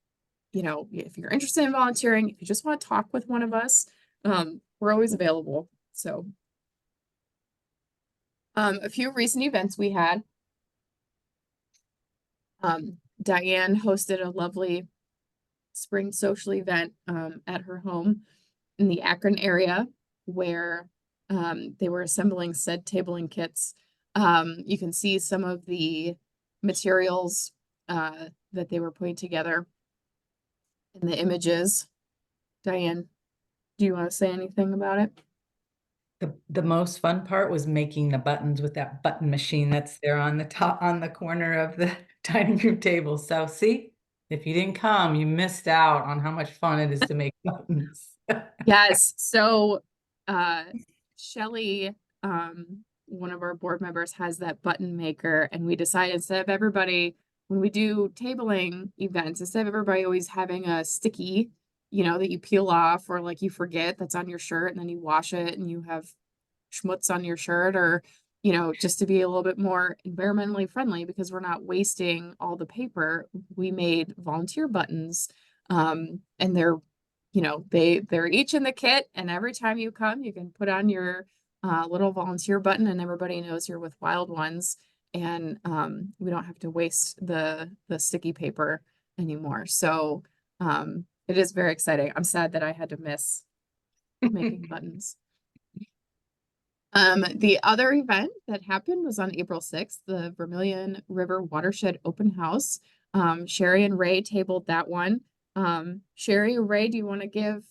you know, if you're interested in volunteering, if you just want to talk with one of us, we're always available. So a few recent events we had. Diane hosted a lovely spring social event at her home in the Akron area where they were assembling said tabling kits. You can see some of the materials that they were putting together in the images. Diane, do you want to say anything about it? The most fun part was making the buttons with that button machine that's there on the top, on the corner of the dining room table. So see, if you didn't come, you missed out on how much fun it is to make buttons. Yes. So Shelly, one of our board members, has that button maker, and we decided instead of everybody, when we do tabling events, instead of everybody always having a sticky, you know, that you peel off or like you forget that's on your shirt and then you wash it and you have schmutz on your shirt, or, you know, just to be a little bit more environmentally friendly because we're not wasting all the paper, we made volunteer buttons. And they're, you know, they're each in the kit, and every time you come, you can put on your little volunteer button and everybody knows you're with Wild Ones, and we don't have to waste the sticky paper anymore. So it is very exciting. I'm sad that I had to miss making buttons. The other event that happened was on April 6th, the Vermilion River Watershed Open House. Sherry and Ray tabled that one. Sherry or Ray, do you want to give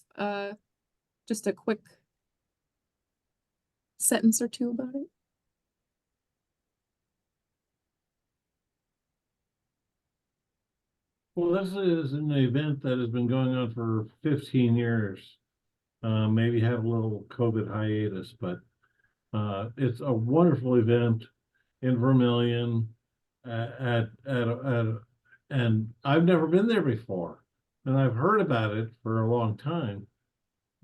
just a quick sentence or two about it? Well, this is an event that has been going on for 15 years. Maybe have a little COVID hiatus, but it's a wonderful event in Vermilion and I've never been there before, and I've heard about it for a long time.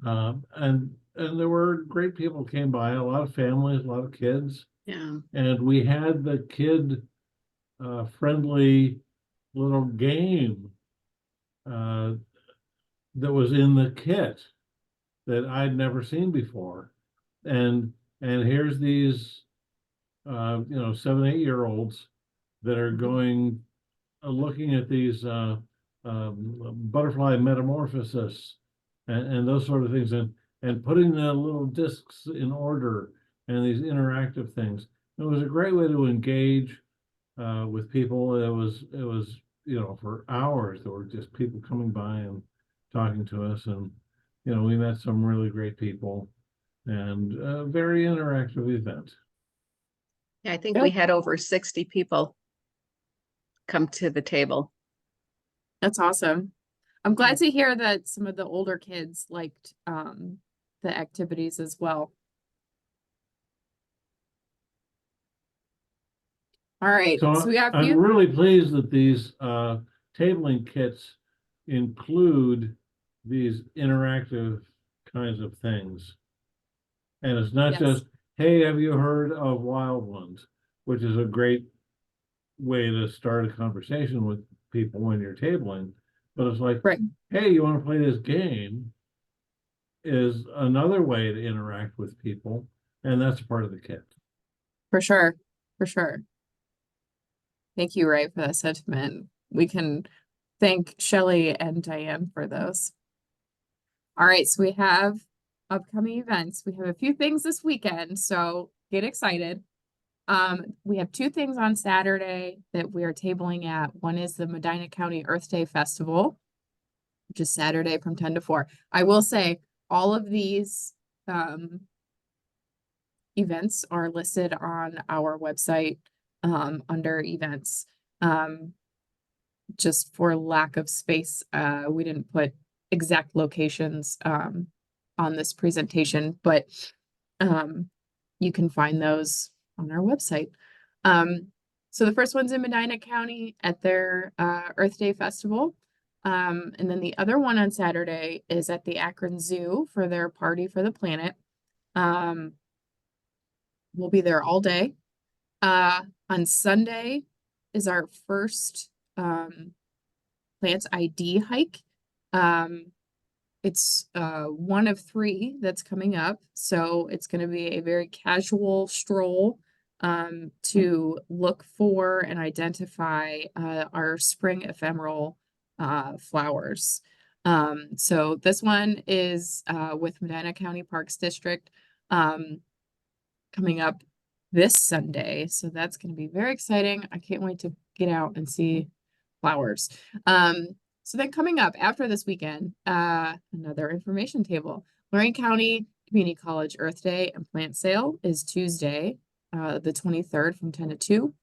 And there were great people came by, a lot of families, a lot of kids. Yeah. And we had the kid friendly little game that was in the kit that I'd never seen before. And here's these you know, 7-8-year-olds that are going looking at these butterfly metamorphosis and those sort of things, and putting the little discs in order and these interactive things. It was a great way to engage with people. It was, you know, for hours, there were just people coming by and talking to us, and, you know, we met some really great people, and a very interactive event. Yeah, I think we had over 60 people come to the table. That's awesome. I'm glad to hear that some of the older kids liked the activities as well. All right, so we have I'm really pleased that these tabling kits include these interactive kinds of things. And it's not just, hey, have you heard of Wild Ones? Which is a great way to start a conversation with people when you're tabling. But it's like, hey, you want to play this game? Is another way to interact with people. And that's part of the kit. For sure. For sure. Thank you, Ray, for that sentiment. We can thank Shelly and Diane for those. All right, so we have upcoming events. We have a few things this weekend, so get excited. We have two things on Saturday that we are tabling at. One is the Medina County Earth Day Festival, which is Saturday from 10 to 4. I will say all of these events are listed on our website under events. Just for lack of space, we didn't put exact locations on this presentation, but you can find those on our website. So the first one's in Medina County at their Earth Day Festival. And then the other one on Saturday is at the Akron Zoo for their Party for the Planet. We'll be there all day. On Sunday is our first Plants ID hike. It's one of 3 that's coming up. So it's going to be a very casual stroll to look for and identify our spring ephemeral flowers. So this one is with Medina County Parks District coming up this Sunday. So that's going to be very exciting. I can't wait to get out and see flowers. So then coming up after this weekend, another information table. Lorain County Community College Earth Day and Plant Sale is Tuesday, the 23rd from 10 to 2.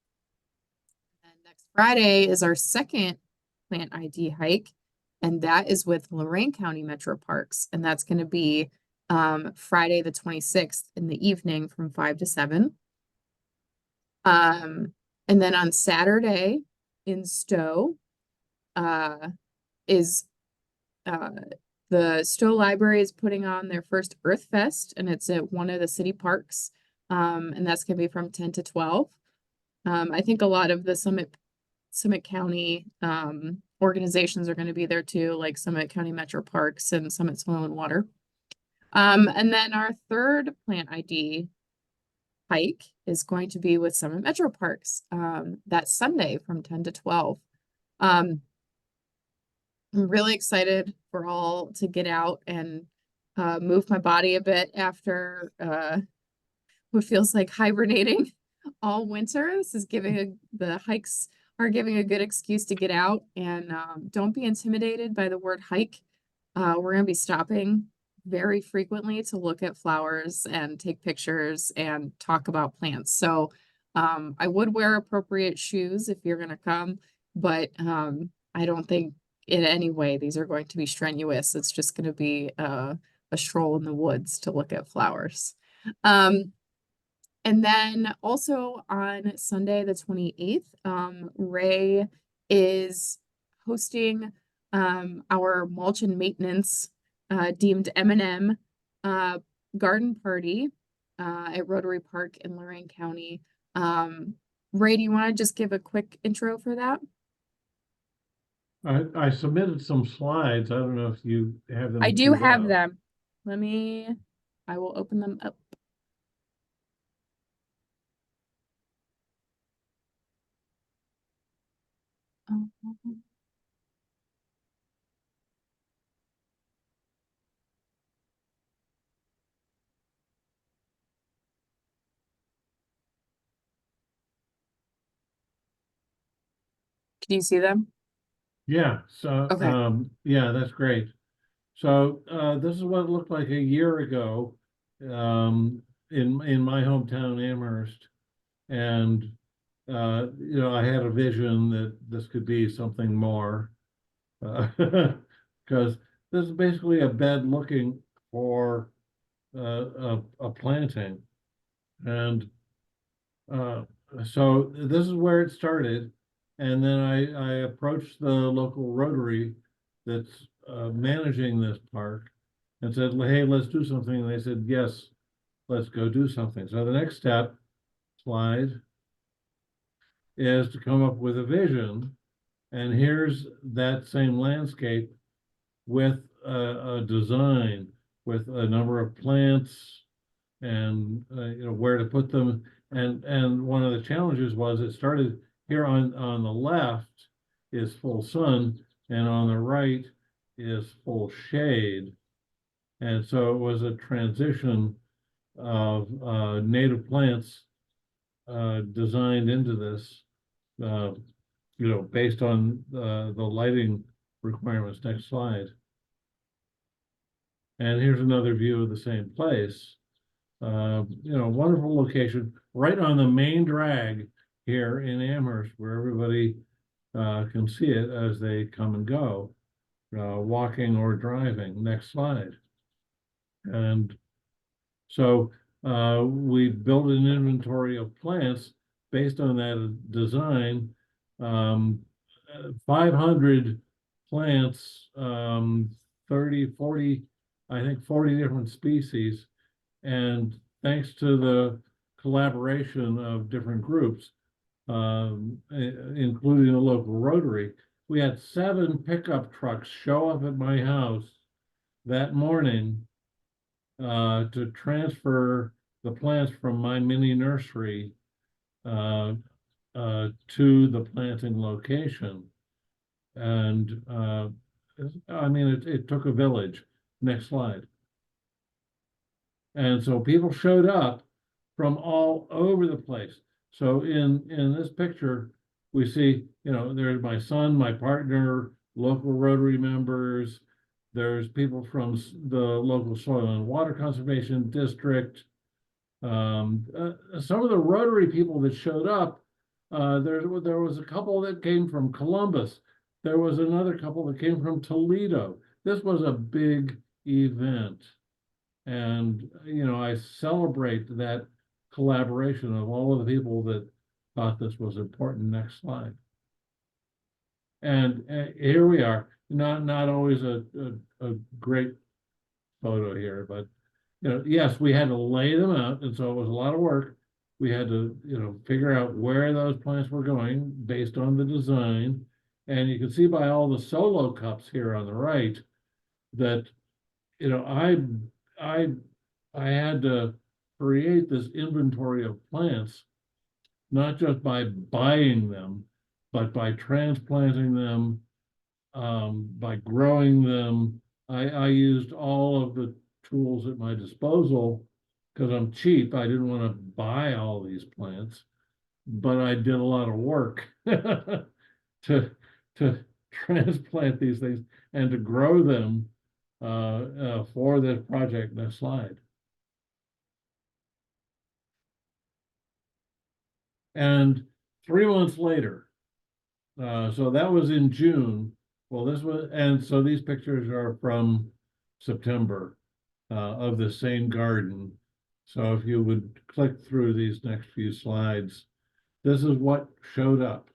And next Friday is our second Plant ID hike, and that is with Lorain County Metro Parks, and that's going to be Friday the 26th in the evening from 5 to 7. And then on Saturday in Stowe, the Stowe Library is putting on their first Earth Fest, and it's at one of the city parks. And that's going to be from 10 to 12. I think a lot of the Summit County organizations are going to be there too, like Summit County Metro Parks and Summit Soil and Water. And then our third Plant ID hike is going to be with Summit Metro Parks that Sunday from 10 to 12. I'm really excited for all to get out and move my body a bit after what feels like hibernating all winter. This is the hikes are giving a good excuse to get out, and don't be intimidated by the word hike. We're going to be stopping very frequently to look at flowers and take pictures and talk about plants. So I would wear appropriate shoes if you're going to come, but I don't think in any way these are going to be strenuous. It's just going to be a stroll in the woods to look at flowers. And then also on Sunday, the 28th, Ray is hosting our mulch and maintenance deemed M&M garden party at Rotary Park in Lorain County. Ray, do you want to just give a quick intro for that? I submitted some slides. I don't know if you have them. I do queued have up. them. I will open them up. Can you see them? Yeah, so Okay. yeah, that's great. So this is what it looked like a year ago in my hometown Amherst. And you know, I had a vision that this could be something more because this is basically a bed looking for a planting. And so this is where it started. And then I approached the local Rotary that's managing this park and said, hey, let's do something. And they said, yes, let's go do something. So the next slide, is to come up with a vision. And here's that same landscape with a design, with a number of plants and you know, where to put them. And one of the challenges was it started here on the left is full sun, and on the right is full shade. And so it was a transition of native plants designed into this, based on the lighting requirements. Next slide. And here's another view of the same place. Wonderful location right on the main drag here in Amherst, where everybody can see it as they come and go, walking or driving. Next slide. And so we built an inventory of plants based on that design. 500 plants, 30, 40, I think 40 different species. And thanks to the collaboration of different groups, including the local Rotary, we had 7 pickup trucks show up at my house that morning to transfer the plants from my mini nursery to the planting location. And it took a village. Next slide. And so people showed up from all over the place. So in this picture, we see, there's my son, my partner, local Rotary members. There's people from the local Soil and Water Conservation District. Some of the Rotary people that showed up, there was a couple that came from Columbus. There was another couple that came from Toledo. This was a big event. And, I celebrate that collaboration of all of the people that thought this was important. Next slide. And here we are. Not always a great photo here, but yes, we had to lay them out, and so it was a lot of work. We had to figure out where those plants were going based on the design, and you can see by all the solo cups here on the right that I had to create this inventory of plants, not just by buying them, but by transplanting them, by growing them. I used all of the tools at my disposal because I'm cheap. I didn't want to buy all these plants, but I did a lot of work to transplant these things and to grow them for this project. Next slide. And 3 months later, so that was in June. Well, and so these pictures are from September of the same garden. So if you would click through these next few slides, this is what showed up.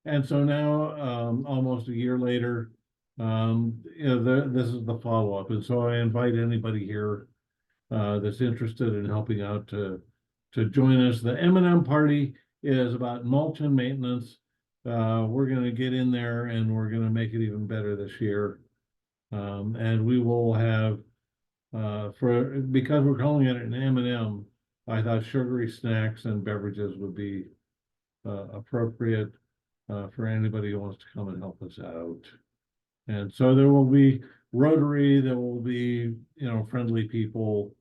And so now, almost a year later, this is the follow-up. And so I invite anybody here that's interested in helping out to join us. The M&M party is about mulch and maintenance. We're going to get in there and we're going to make it even better this year. And we will have, because we're calling it an M&M, I thought sugary snacks and beverages would be appropriate for anybody who wants to come and help us out. And so there will be Rotary, there will be, friendly people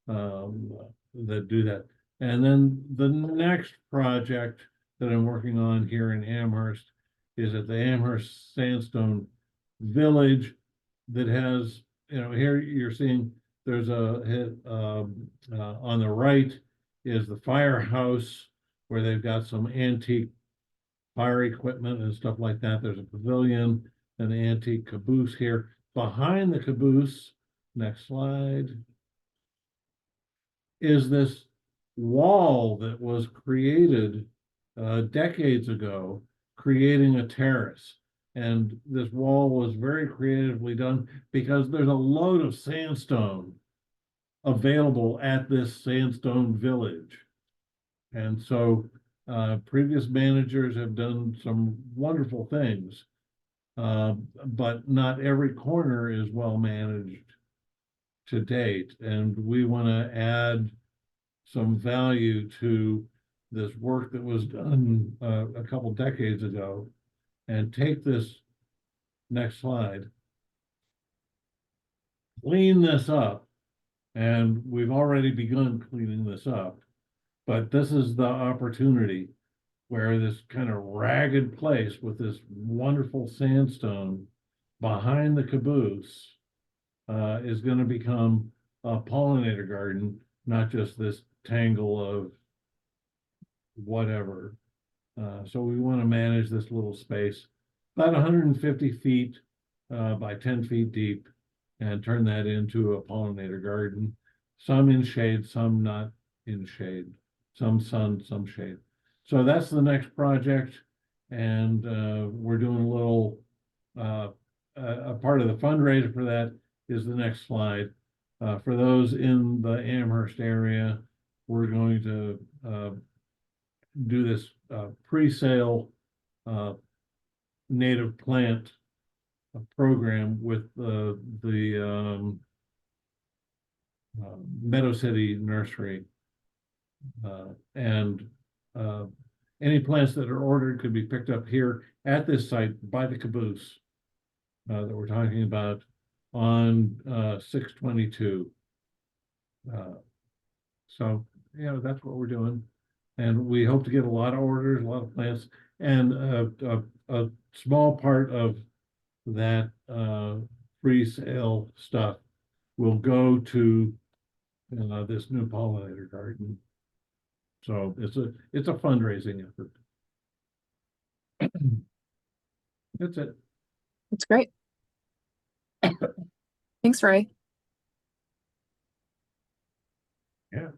that do that. And then the next project that I'm working on here in Amherst is at the Amherst Sandstone Village that has, here you're seeing there's on the right is the firehouse where they've got some antique fire equipment and stuff like that. There's a pavilion, an antique caboose here. Behind the caboose, next slide, is this wall that was created decades ago, creating a terrace. And this wall was very creatively done because there's a load of sandstone available at this sandstone village. And so previous managers have done some wonderful things, but not every corner is well managed to date. And we want to add some value to this work that was done a couple decades ago and take this next slide, clean this up. And we've already begun cleaning this up, but this is the opportunity where this kind of ragged place with this wonderful sandstone behind the caboose is going to become a pollinator garden, not just this tangle of whatever. So we want to manage this little space, about 150 feet by 10 feet deep, and turn that into a pollinator garden, some in shade, some not in shade, some sun, some shade. So that's the next project, and we're doing a little, a part of the fundraiser for that is the next slide. For those in the Amherst area, we're going to do this pre-sale native plant program with the Meadow City Nursery. And any plants that are ordered could be picked up here at this site by the caboose that we're talking about on 6/22. So, you know, that's what we're doing. And we hope to get a lot of orders, a lot of plants, and a small part of that pre-sale stuff will go to this new pollinator garden. So it's a fundraising effort. That's it. That's great. Thanks, Ray. Yeah.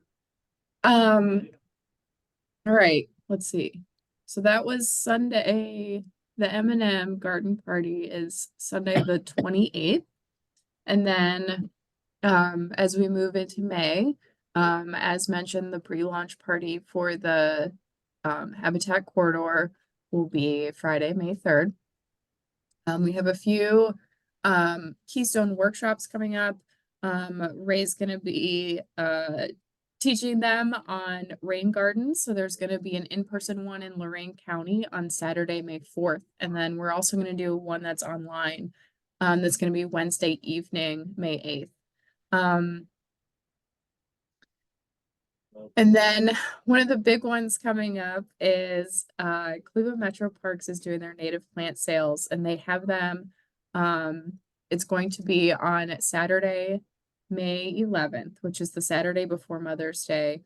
All right, let's see. So that was Sunday. The M&M garden party is Sunday the 28th. And then as we move into May, as mentioned, the pre-launch party for the Habitat Corridor will be Friday, May 3rd. We have a few Keystone workshops coming up. Ray's going to be teaching them on rain gardens. So there's going to be an in-person one in Lorain County on Saturday, May 4th. And then we're also going to do one that's online. That's going to be Wednesday evening, May 8th. And then one of the big ones coming up is Cleveland Metro Parks is doing their native plant sales, and they have them. It's going to be on Saturday, May 11th, which is the Saturday before Mother's Day.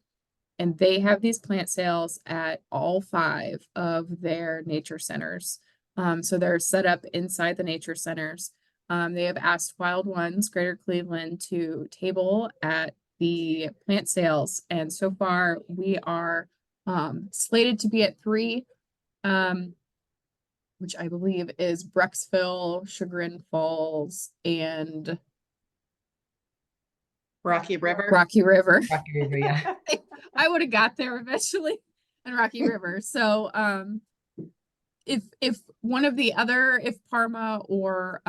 And they have these plant sales at all 5 of their nature centers. So they're set up inside the nature centers. They have asked Wild Ones, Greater Cleveland, to table at the plant sales. And so far we are slated to be at 3, which I believe is Brecksville, Chagrin Falls, and Rocky River. Rocky River. Rocky River, yeah. I would have got there eventually, and Rocky River. So if one of the other, if Parma or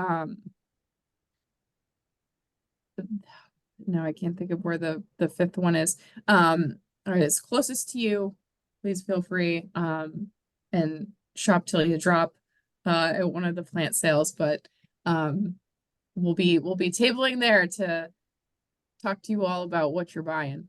no, I can't think of where the 5th one is, or is closest to you, please feel free and shop till you drop at one of the plant sales. But we'll be tabling there to talk to you all about what you're buying.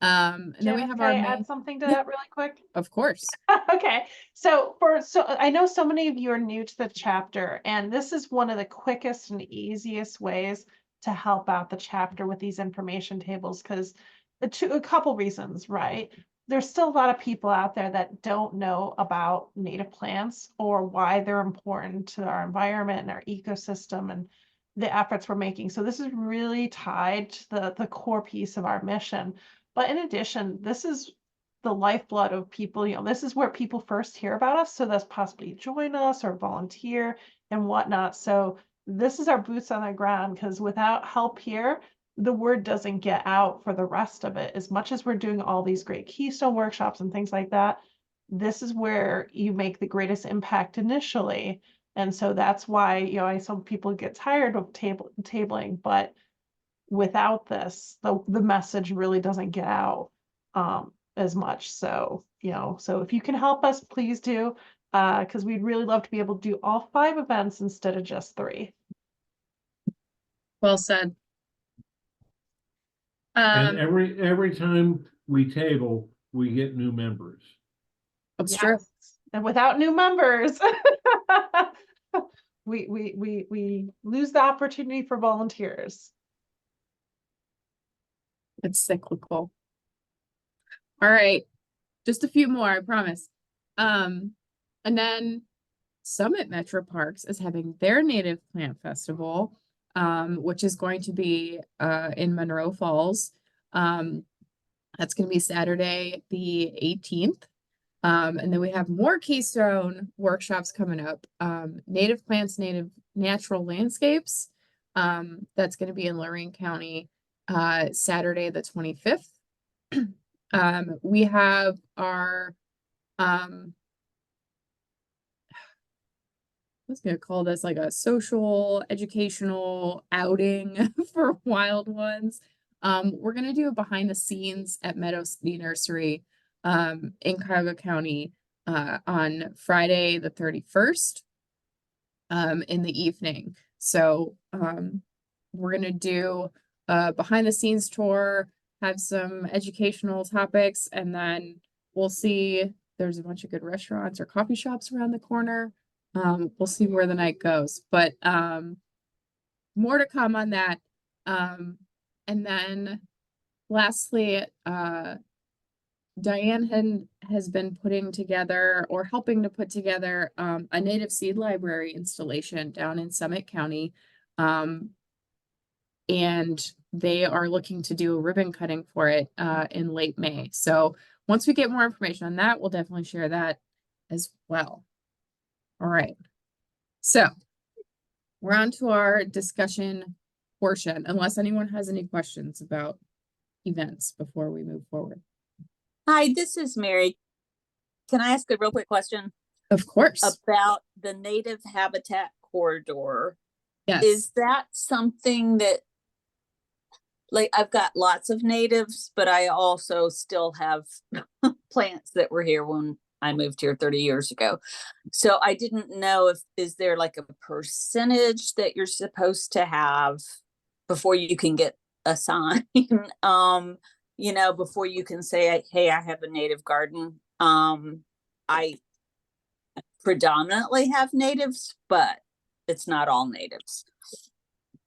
And then we have our add something to that really quick. Of course. Okay, so I know so many of you are new to the chapter, and this is one of the quickest and easiest ways to help out the chapter with these information tables, because a couple reasons, right? There's still a lot of people out there that don't know about native plants or why they're important to our environment and our ecosystem and the efforts we're making. So this is really tied to the core piece of our mission. But in addition, this is the lifeblood of people. You know, this is where people first hear about us, so that's possibly join us or volunteer and whatnot. So this is our boots on the ground, because without help here, the word doesn't get out for the rest of it. As much as we're doing all these great Keystone workshops and things like that, this is where you make the greatest impact initially. And so that's why, you know, some people get tired of tabling, but without this, the message really doesn't get out as much. So, you know, so if you can help us, please do. because we'd really love to be able to do all 5 events instead of just 3. Well said. And every time we table, we get new members. That's true. Yes. And without new members, we lose the opportunity for volunteers. It's cyclical. All right. Just a few more, I promise. And then Summit Metro Parks is having their Native Plant Festival, which is going to be in Monroe Falls. That's going to be Saturday, the 18th. And then we have more Keystone workshops coming up. Native Plants, Native Natural Landscapes. That's going to be in Lorraine County, Saturday, the 25th. We have our, I was going to call this like a social educational outing for wild ones. We're going to do a behind the scenes at Meadow City Nursery in Cuyahoga County on Friday the 31st in the evening. So we're going to do a behind the scenes tour, have some educational topics, and then we'll see. There's a bunch of good restaurants or coffee shops around the corner. We'll see where the night goes, but more to come on that. And then lastly, Diane has been putting together or helping to put together a native seed library installation down in Summit County. And they are looking to do a ribbon cutting for it in late May. So once we get more information on that, we'll definitely share that as well. All right. So we're on to our discussion portion, unless anyone has any questions about events before we move forward. Hi, this is Mary. Can I ask a real quick question? Of course. About the native habitat corridor? Yes. Is that something that, like, I've got lots of natives, but I also still have plants that were here when I moved here 30 years ago. So I didn't know is there like a percentage that you're supposed to have before you can get a sign? You know, before you can say, hey, I have a native garden. I predominantly have natives, but it's not all natives.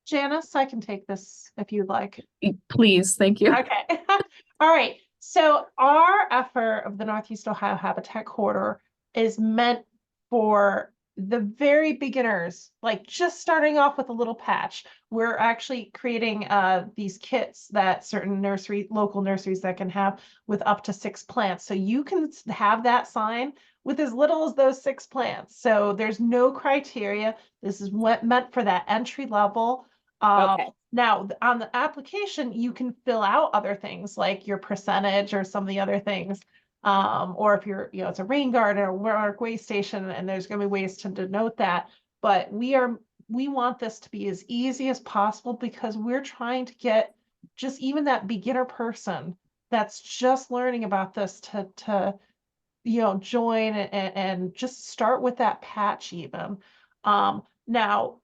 Janice, I can take this if you'd like. Please, thank you. Okay. All right. So our effort of the Northeast Ohio Habitat Corridor is meant for the very beginners, like just starting off with a little patch. We're actually creating these kits that certain local nurseries that can have with up to 6 plants. So you can have that sign with as little as those 6 plants. So there's no criteria. This is what meant for that entry level. Okay. Now on the application, you can fill out other things like your percentage or some of the other things. Or if you're, it's a rain garden or work waste station, and there's going to be ways to denote that. But we want this to be as easy as possible because we're trying to get just even that beginner person that's just learning about this to join and just start with that patch even. Now,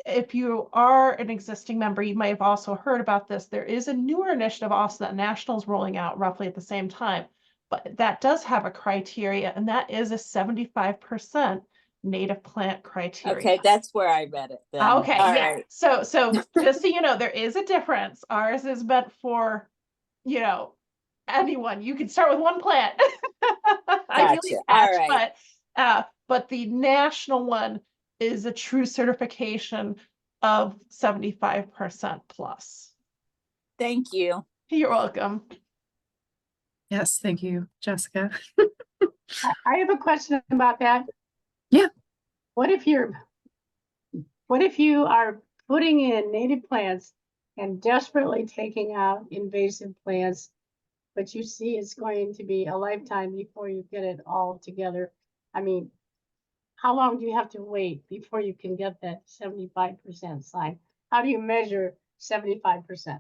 if you are an existing member, you might have also heard about this. There is a newer initiative also that National's rolling out roughly at the same time. But that does have a criteria, and that is a 75% native plant criteria. Okay, that's where I read it then. Okay, All yeah. right. So just so you know, there is a difference. Ours is meant for, anyone. You can start with 1 plant. Ideally Gotcha. patch, All right. but the national one is a true certification of 75% plus. Thank you. You're welcome. Yes, thank you, Jessica. I have a question about that. Yeah. What if you are putting in native plants and desperately taking out invasive plants, but you see it's going to be a lifetime before you get it all together? I mean, how long do you have to wait before you can get that 75% sign? How do you measure 75%?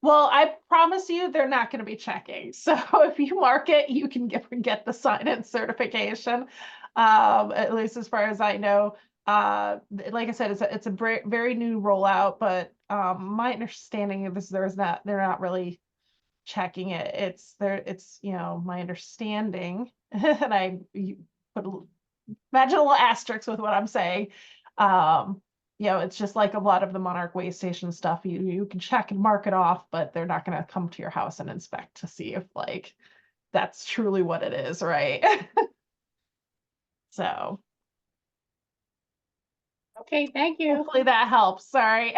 Well, I promise you, they're not going to be checking. So if you mark it, you can get the sign-in certification. At least as far as I know. Like I said, it's a very new rollout, but my understanding of this, they're not really checking it. It's my understanding, and imagine a little asterisk with what I'm saying. It's just like a lot of the Monarch Way Station stuff. You can check and mark it off, but they're not going to come to your house and inspect to see if like that's truly what it is, right? So Okay, thank you. hopefully that helps. Sorry.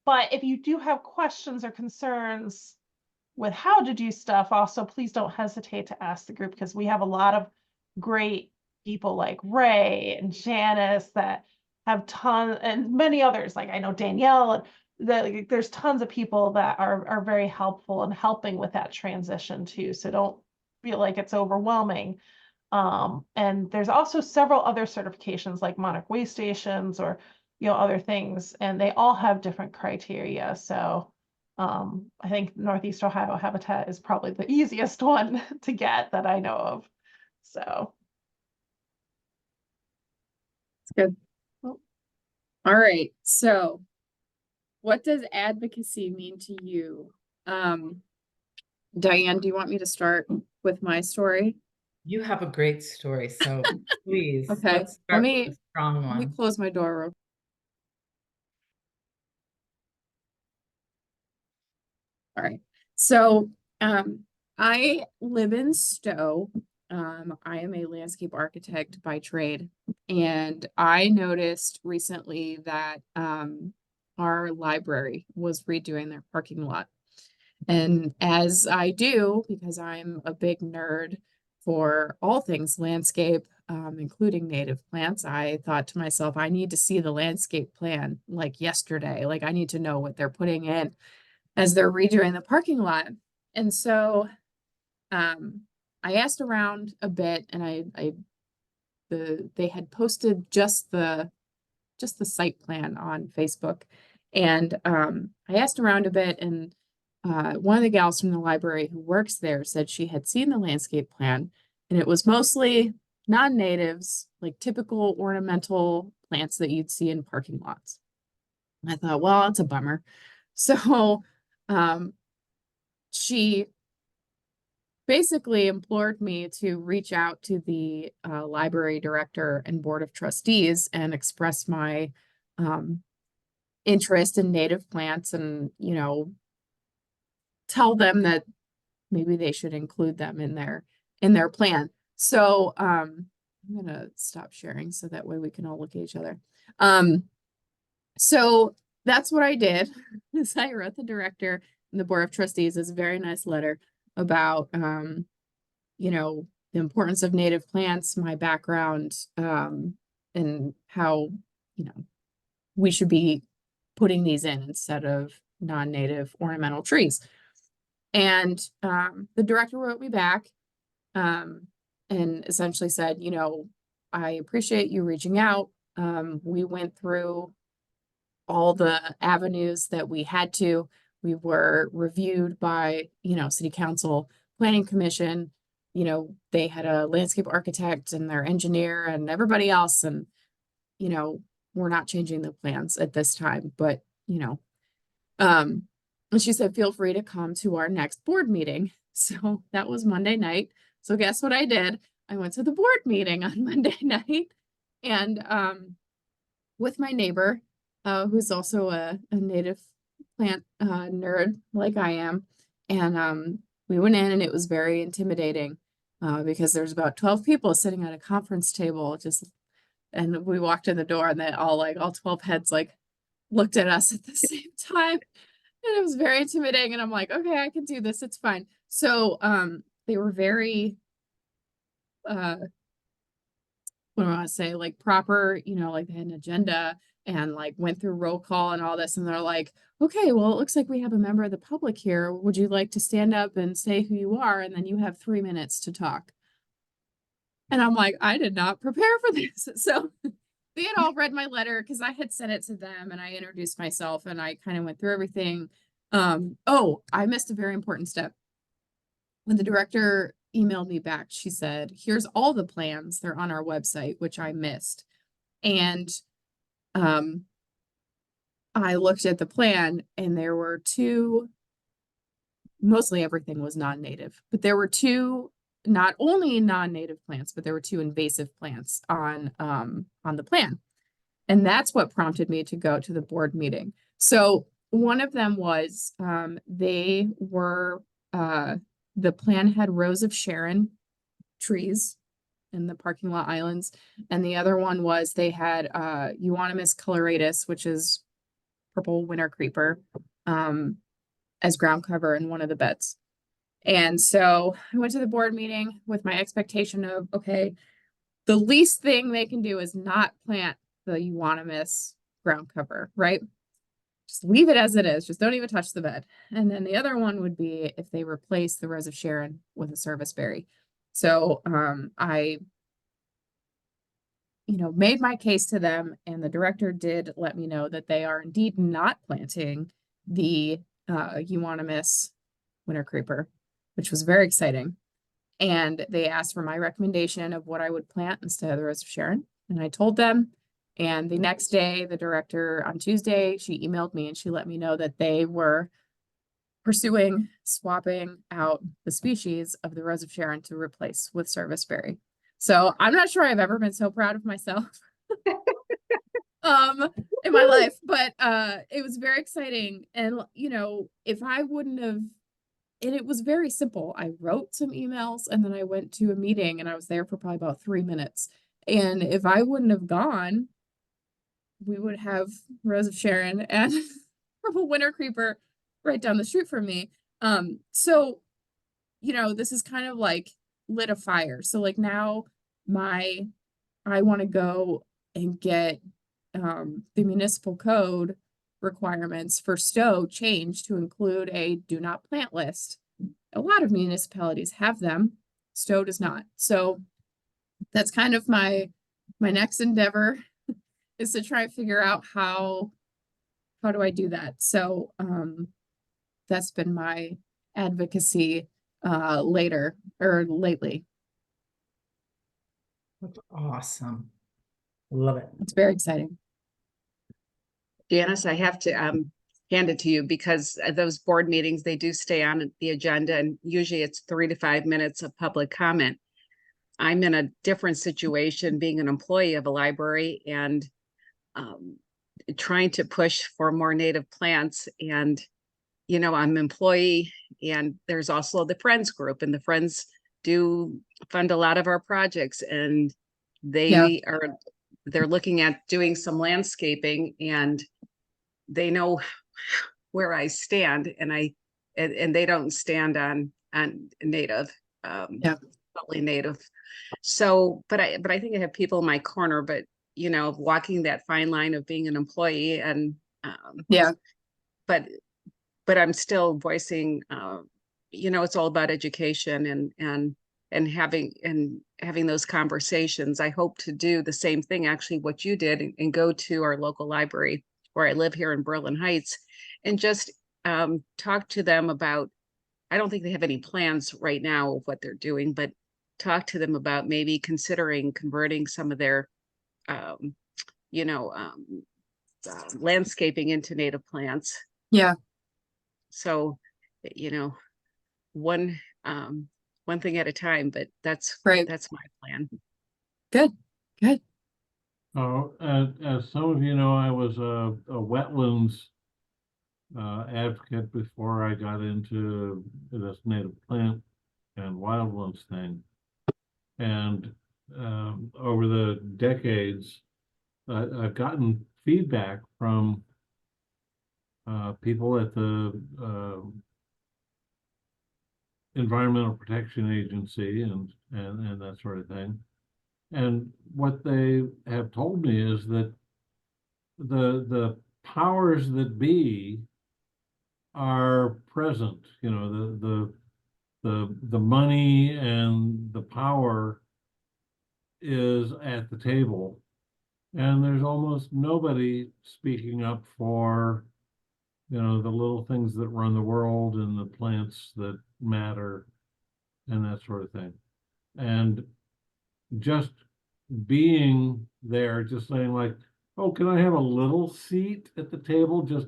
But if you do have questions or concerns with how to do stuff, also please don't hesitate to ask the group, because we have a lot of great people like Ray and Janice that have tons, and many others, like I know Danielle, and there's tons of people that are very helpful in helping with that transition too. So don't feel like it's overwhelming. And there's also several other certifications like Monarch Way Stations or other things, and they all have different criteria. So I think Northeast Ohio Habitat is probably the easiest one to get that I know of. So It's good. All right. So what does advocacy mean to you? Diane, do you want me to start with my story? You have a great story, so please, Okay. let's start Let with a strong me one. close my door real. All right. So I live in Stowe. I am a landscape architect by trade, and I noticed recently that our library was redoing their parking lot. And as I do, because I'm a big nerd for all things landscape, including native plants, I thought to myself, I need to see the landscape plan like yesterday. Like I need to know what they're putting in as they're redoing the parking lot. And so I asked around a bit, and they had posted just the site plan on Facebook. And I asked around a bit, and one of the gals from the library who works there said she had seen the landscape plan, and it was mostly non-natives, like typical ornamental plants that you'd see in parking lots. And I thought, well, that's a bummer. So she basically implored me to reach out to the library director and board of trustees and express my interest in native plants, and tell them that maybe they should include them in their plan. So I'm gonna stop sharing so that way we can all look at each other. So that's what I did. Is I wrote the director and the board of trustees a very nice letter about the importance of native plants, my background, and how we should be putting these in instead of non-native ornamental trees. And the director wrote me back and essentially said, I appreciate you reaching out. We went through all the avenues that we had to. We were reviewed by, city council, planning commission. They had a landscape architect and their engineer and everybody else. And, we're not changing the plans at this time, but, and she said, feel free to come to our next board meeting. So that was Monday night. So guess what I did? I went to the board meeting on Monday night, and with my neighbor, who's also a native plant nerd like I am. And we went in, and it was very intimidating because there's about 12 people sitting at a conference table, and we walked in the door, and they all 12 heads looked at us at the same time. And it was very intimidating. And I'm like, okay, I can do this. It's fine. So they were very what do I want to say, proper, they had an agenda and went through roll call and all this. And they're like, okay, well, it looks like we have a member of the public here. Would you like to stand up and say who you are? And then you have 3 minutes to talk. And I'm like, I did not prepare for this. So they had all read my letter because I had sent it to them and I introduced myself and I kind of went through everything. Oh, I missed a very important step. When the director emailed me back, she said, here's all the plans. They're on our website, which I missed. And I looked at the plan and there were two, mostly everything was non-native, but there were two, not only non-native plants, but there were two invasive plants on the plan. And that's what prompted me to go to the board meeting. So one of them was they were the plan had Rose of Sharon trees in the parking lot islands, and the other one was they had Euonymus coloratus, which is purple winter creeper, as ground cover in one of the beds. And so I went to the board meeting with my expectation of, okay, the least thing they can do is not plant the Euonymus ground cover, right? Just leave it as it is. Just don't even touch the bed. And then the other one would be if they replace the Rose of Sharon with a serviceberry. So I, made my case to them, and the director did let me know that they are indeed not planting the Euonymus winter creeper, which was very exciting. And they asked for my recommendation of what I would plant instead of the Rose of Sharon. And I told them. And the next day, the director on Tuesday, she emailed me and she let me know that they were pursuing swapping out the species of the Rose of Sharon to replace with serviceberry. So I'm not sure I've ever been so proud of myself in my life, but it was very exciting. And if I wouldn't have, and it was very simple. I wrote some emails and then I went to a meeting and I was there for probably about 3 minutes. And if I wouldn't have gone, we would have Rose of Sharon and purple winter creeper right down the street from me. So, this is kind of like lit a fire. So like now I want to go and get the municipal code requirements for Stowe changed to include a do not plant list. A lot of municipalities have them. Stowe does not. So that's kind of my next endeavor is to try and figure out how do I do that. So that's been my advocacy lately. That's awesome. Love it. It's very exciting. Janice, I have to hand it to you because those board meetings, they do stay on the agenda, and usually it's 3 to 5 minutes of public comment. I'm in a different situation being an employee of a library and trying to push for more native plants. And, I'm an employee, and there's also the Friends group, and the Friends do fund a lot of our projects, and they're looking at doing some landscaping, and they know where I stand, and they don't stand on native, totally native. So, but I think I have people in my corner, but walking that fine line of being an employee and but I'm still voicing, it's all about education and having those conversations. I hope to do the same thing, actually, what you did, and go to our local library where I live here in Berlin Heights and just talk to them about, I don't think they have any plans right now of what they're doing, but talk to them about maybe considering converting some of their, landscaping into native plants. Yeah. So, one thing at a time, but that's right. That's my plan. Good. Oh, as some of you know, I was a wetlands advocate before I got into this native plant and wildlands thing. And over the decades, I've gotten feedback from people at the Environmental Protection Agency and that sort of thing. And what they have told me is that the powers that be are present. The money and the power is at the table, And there's almost nobody speaking up for, the little things that run the world and the plants that matter and that sort of thing. And just being there, just saying like, oh, can I have a little seat at the table? Just,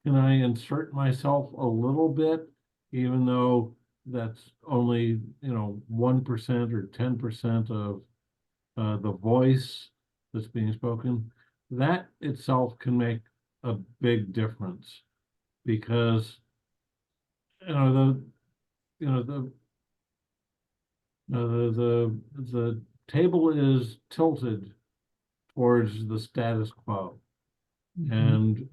can I insert myself a little bit, even though that's only, 1% or 10% of the voice that's being spoken? That itself can make a big difference, because the you know the table is tilted towards the status quo, and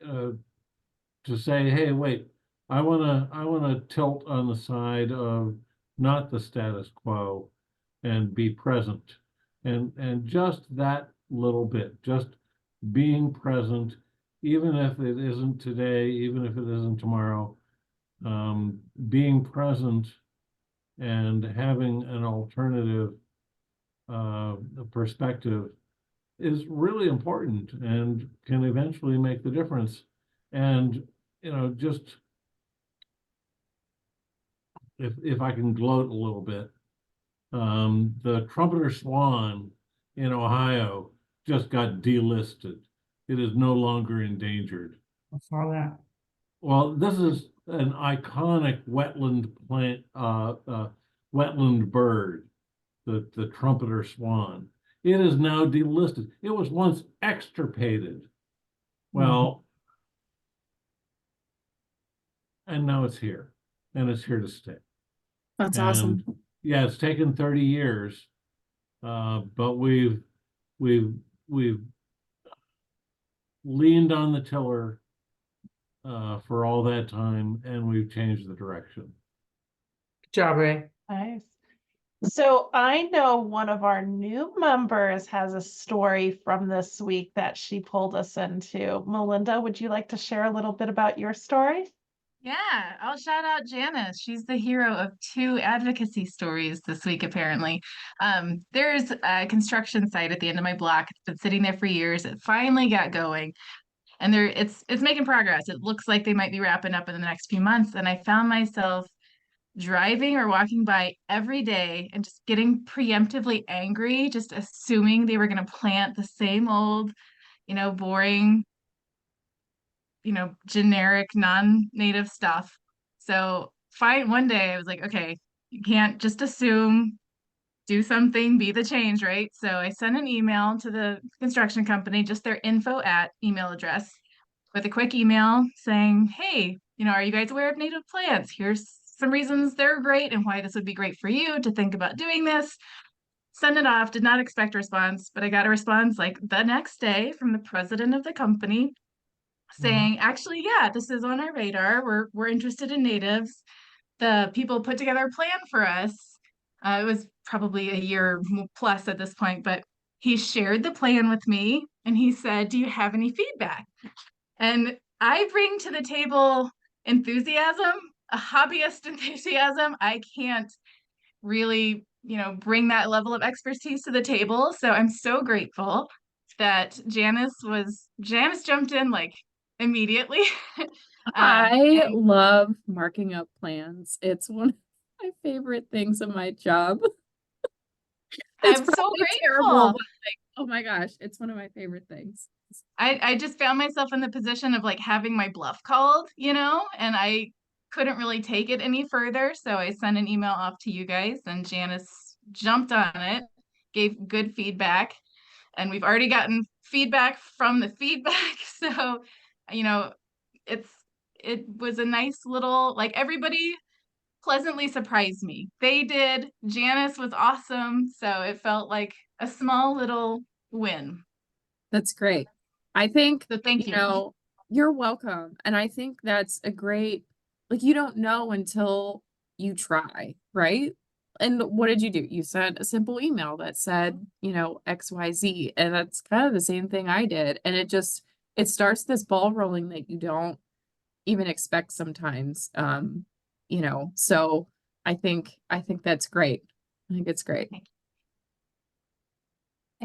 to say, hey, wait, I wanna tilt on the side of not the status quo and be present, and just that little bit, just being present, even if it isn't today, even if it isn't tomorrow, being present and having an alternative perspective is really important and can eventually make the difference. And just if I can gloat a little bit, the trumpeter swan in Ohio just got delisted. It is no longer endangered. I saw that. Well, this is an iconic wetland plant, wetland bird, the trumpeter swan. It is now delisted. It was once extirpated. Well, and now it's here, and it's here to stay. That's And awesome. yeah, it's taken 30 years, but we've leaned on the tiller for all that time, and we've changed the direction. Good job, Ray. Nice. So I know one of our new members has a story from this week that she pulled us into. Melinda, would you like to share a little bit about your story? Yeah, I'll shout out Janice. She's the hero of 2 advocacy stories this week, apparently. There's a construction site at the end of my block. It's been sitting there for years. It finally got going, and it's making progress. It looks like they might be wrapping up in the next few months. And I found myself driving or walking by every day and just getting preemptively angry, just assuming they were going to plant the same old, boring, generic non-native stuff. So one day I was like, okay, you can't just assume, do something, be the change, right? So I sent an email to the construction company, just their info at email address, with a quick email saying, hey, are you guys aware of native plants? Here's some reasons they're great and why this would be great for you to think about doing this. Send it off, did not expect a response, but I got a response like the next day from the president of the company saying, actually, yeah, this is on our radar. We're interested in natives. The people put together a plan for us. It was probably a year plus at this point, but he shared the plan with me and he said, do you have any feedback? And I bring to the table enthusiasm, a hobbyist enthusiasm. I can't really, bring that level of expertise to the table. So I'm so grateful that Janice jumped in like immediately. I love marking up plans. It's one of my favorite things of my job. It's I'm so probably grateful. terrible, but like, oh my gosh, it's one of my favorite things. I just found myself in the position of like having my bluff called, and I couldn't really take it any further. So I sent an email off to you guys and Janice jumped on it, gave good feedback, and we've already gotten feedback from the feedback. So, it was a nice little, like, everybody pleasantly surprised me. They did. Janice was awesome. So it felt like a small little win. That's great. I think, So thank you. You're welcome. And I think that's a great, like, you don't know until you try, right? And what did you do? You sent a simple email that said, XYZ. And that's kind of the same thing I did. And it starts this ball rolling that you don't even expect sometimes. So I think that's great. I think it's great.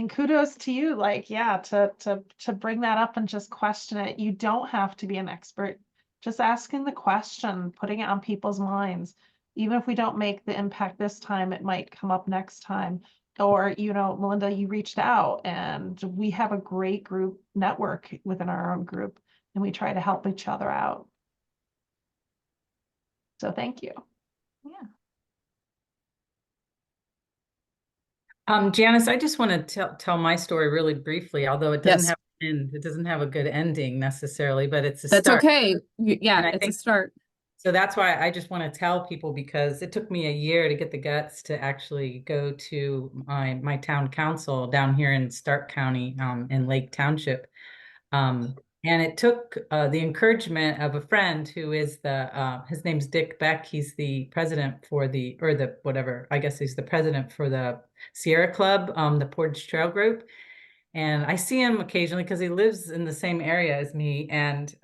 And kudos to you, like, yeah, to bring that up and just question it. You don't have to be an expert. Just asking the question, putting it on people's minds. Even if we don't make the impact this time, it might come up next time. Or, you know, Melinda, you reached out, and we have a great group network within our own group, and we try to help each other out. So thank you. Yeah. Janice, I just want to tell my story really briefly, although it doesn't Yes. have an end. It doesn't have a good ending necessarily, but it's a That's start. okay. Yeah, And I it's a think start. so that's why I just want to tell people, because it took me a year to get the guts to actually go to my town council down here in Stark County, in Lake Township. And it took the encouragement of a friend who is his name's Dick Beck. He's the president for I guess he's the president for the Sierra Club, the Portage Trail Group. And I see him occasionally because he lives in the same area as me. And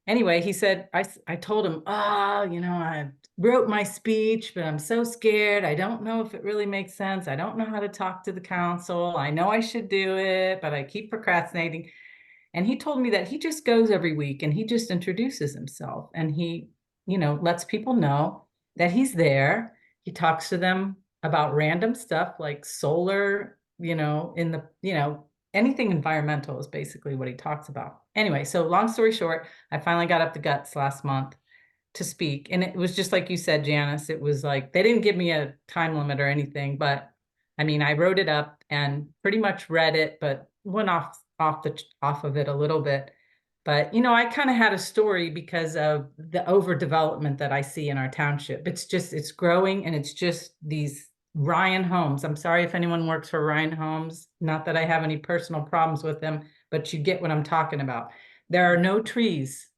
anyway, he said, I told him, I wrote my speech, but I'm so scared. I don't know if it really makes sense. I don't know how to talk to the council. I know I should do it, but I keep procrastinating. And he told me that he just goes every week and he just introduces himself, and he, lets people know that he's there. He talks to them about random stuff like solar, anything environmental is basically what he talks about. Anyway, so long story short, I finally got up the guts last month to speak. And it was just like you said, Janice, it was like, they didn't give me a time limit or anything, but I mean, I wrote it up and pretty much read it, but went off of it a little bit. But, I kind of had a story because of the overdevelopment that I see in our township. It's growing, and it's just these Ryan Homes. I'm sorry if anyone works for Ryan Homes, not that I have any personal problems with them, but you get what I'm talking about. There are no trees.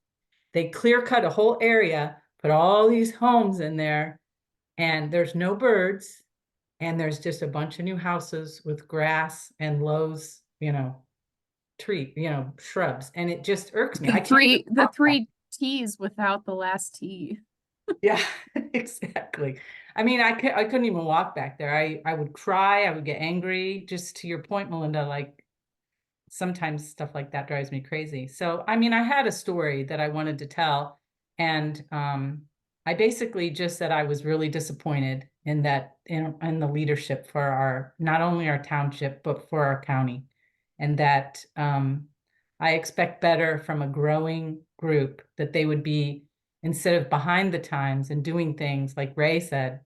They clear cut a whole area, put all these homes in there, and there's no birds, and there's just a bunch of new houses with grass and lows, shrubs, and it just irks me. The three T's without the last T. Yeah, exactly. I mean, I couldn't even walk back there. I would cry, I would get angry. Just to your point, Melinda, like sometimes stuff like that drives me crazy. So, I mean, I had a story that I wanted to tell, and I basically just said I was really disappointed in the leadership for not only our township, but for our county. And that I expect better from a growing group, that they would be, instead of behind the times and doing things like Ray said,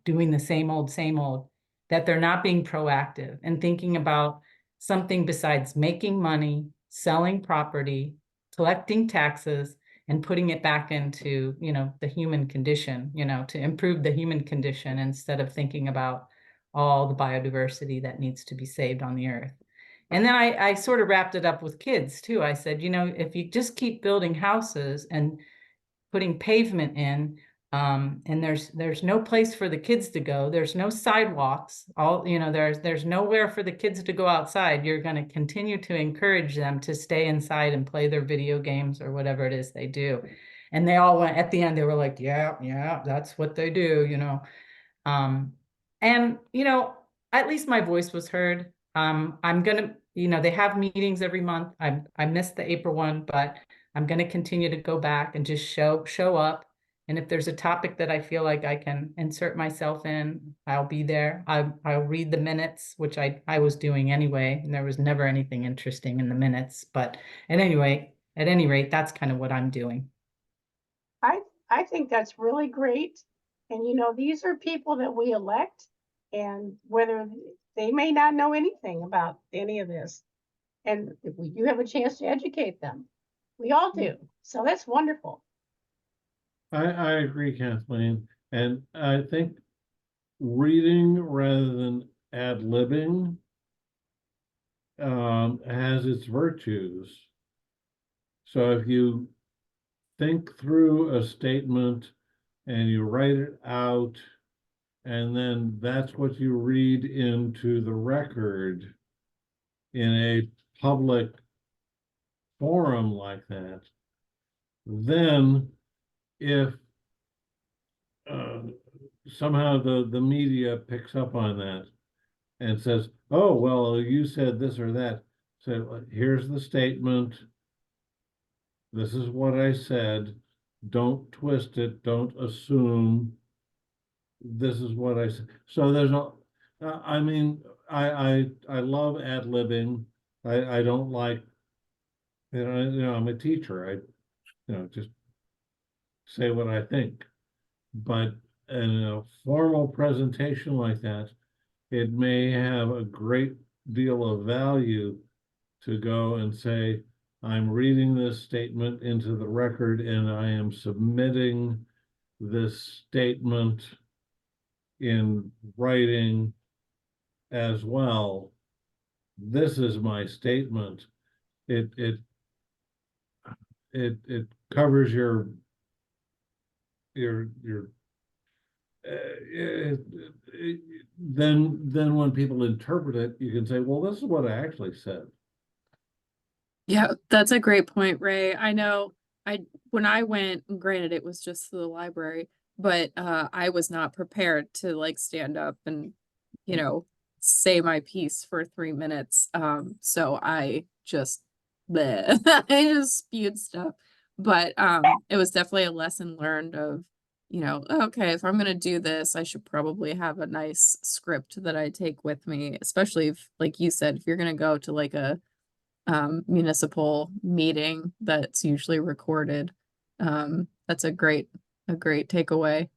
doing the same old, that they're not being proactive and thinking about something besides making money, selling property, collecting taxes, and putting it back into, the human condition, to improve the human condition, instead of thinking about all the biodiversity that needs to be saved on the earth. And then I sort of wrapped it up with kids too. I said, if you just keep building houses and putting pavement in, and there's no place for the kids to go, there's no sidewalks, there's nowhere for the kids to go outside, you're going to continue to encourage them to stay inside and play their video games or whatever it is they do. And they all went, at the end, they were like, yeah, that's what they do, and at least my voice was heard. I'm gonna, they have meetings every month. I missed the April one, but I'm going to continue to go back and just show up. And if there's a topic that I feel like I can insert myself in, I'll be there. I'll read the minutes, which I was doing anyway, and there was never anything interesting in the minutes. But at any rate, that's kind of what I'm doing. I think that's really great. And these are people that we elect, and whether they may not know anything about any of this, and we do have a chance to educate them. We all do. So that's wonderful. I agree, Kathleen. And I think reading rather than ad-libbing has its virtues. So if you think through a statement and you write it out, and then that's what you read into the record in a public forum like that, then if somehow the media picks up on that and says, oh, well, you said this or that. So here's the statement. This is what I said. Don't twist it. Don't assume. This is what I said. So there's a, I mean, I love ad-libbing. I don't like, I'm a teacher. Just say what I think. But in a formal presentation like that, it may have a great deal of value to go and say, I'm reading this statement into the record and I am submitting this statement in writing as well. This is my statement. It covers your then when people interpret it, you can say, well, this is what I actually said. Yeah, that's a great point, Ray. I know when I went, granted it was just to the library, but I was not prepared to like stand up and, say my piece for 3 minutes. So I just bleh, I just spewed stuff. But it was definitely a lesson learned of, okay, if I'm gonna do this, I should probably have a nice script that I take with me, especially if, like you said, if you're gonna go to like a municipal meeting that's usually recorded. That's a great takeaway.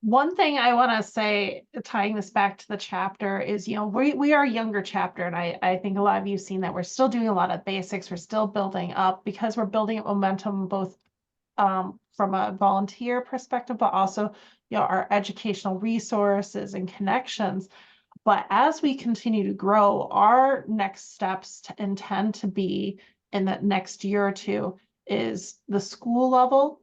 One thing I want to say, tying this back to the chapter, is, we are a younger chapter, and I think a lot of you have seen that we're still doing a lot of basics. We're still building up because we're building up momentum, both from a volunteer perspective, but also, our educational resources and connections. But as we continue to grow, our next steps intend to be in the next year or two is the school level,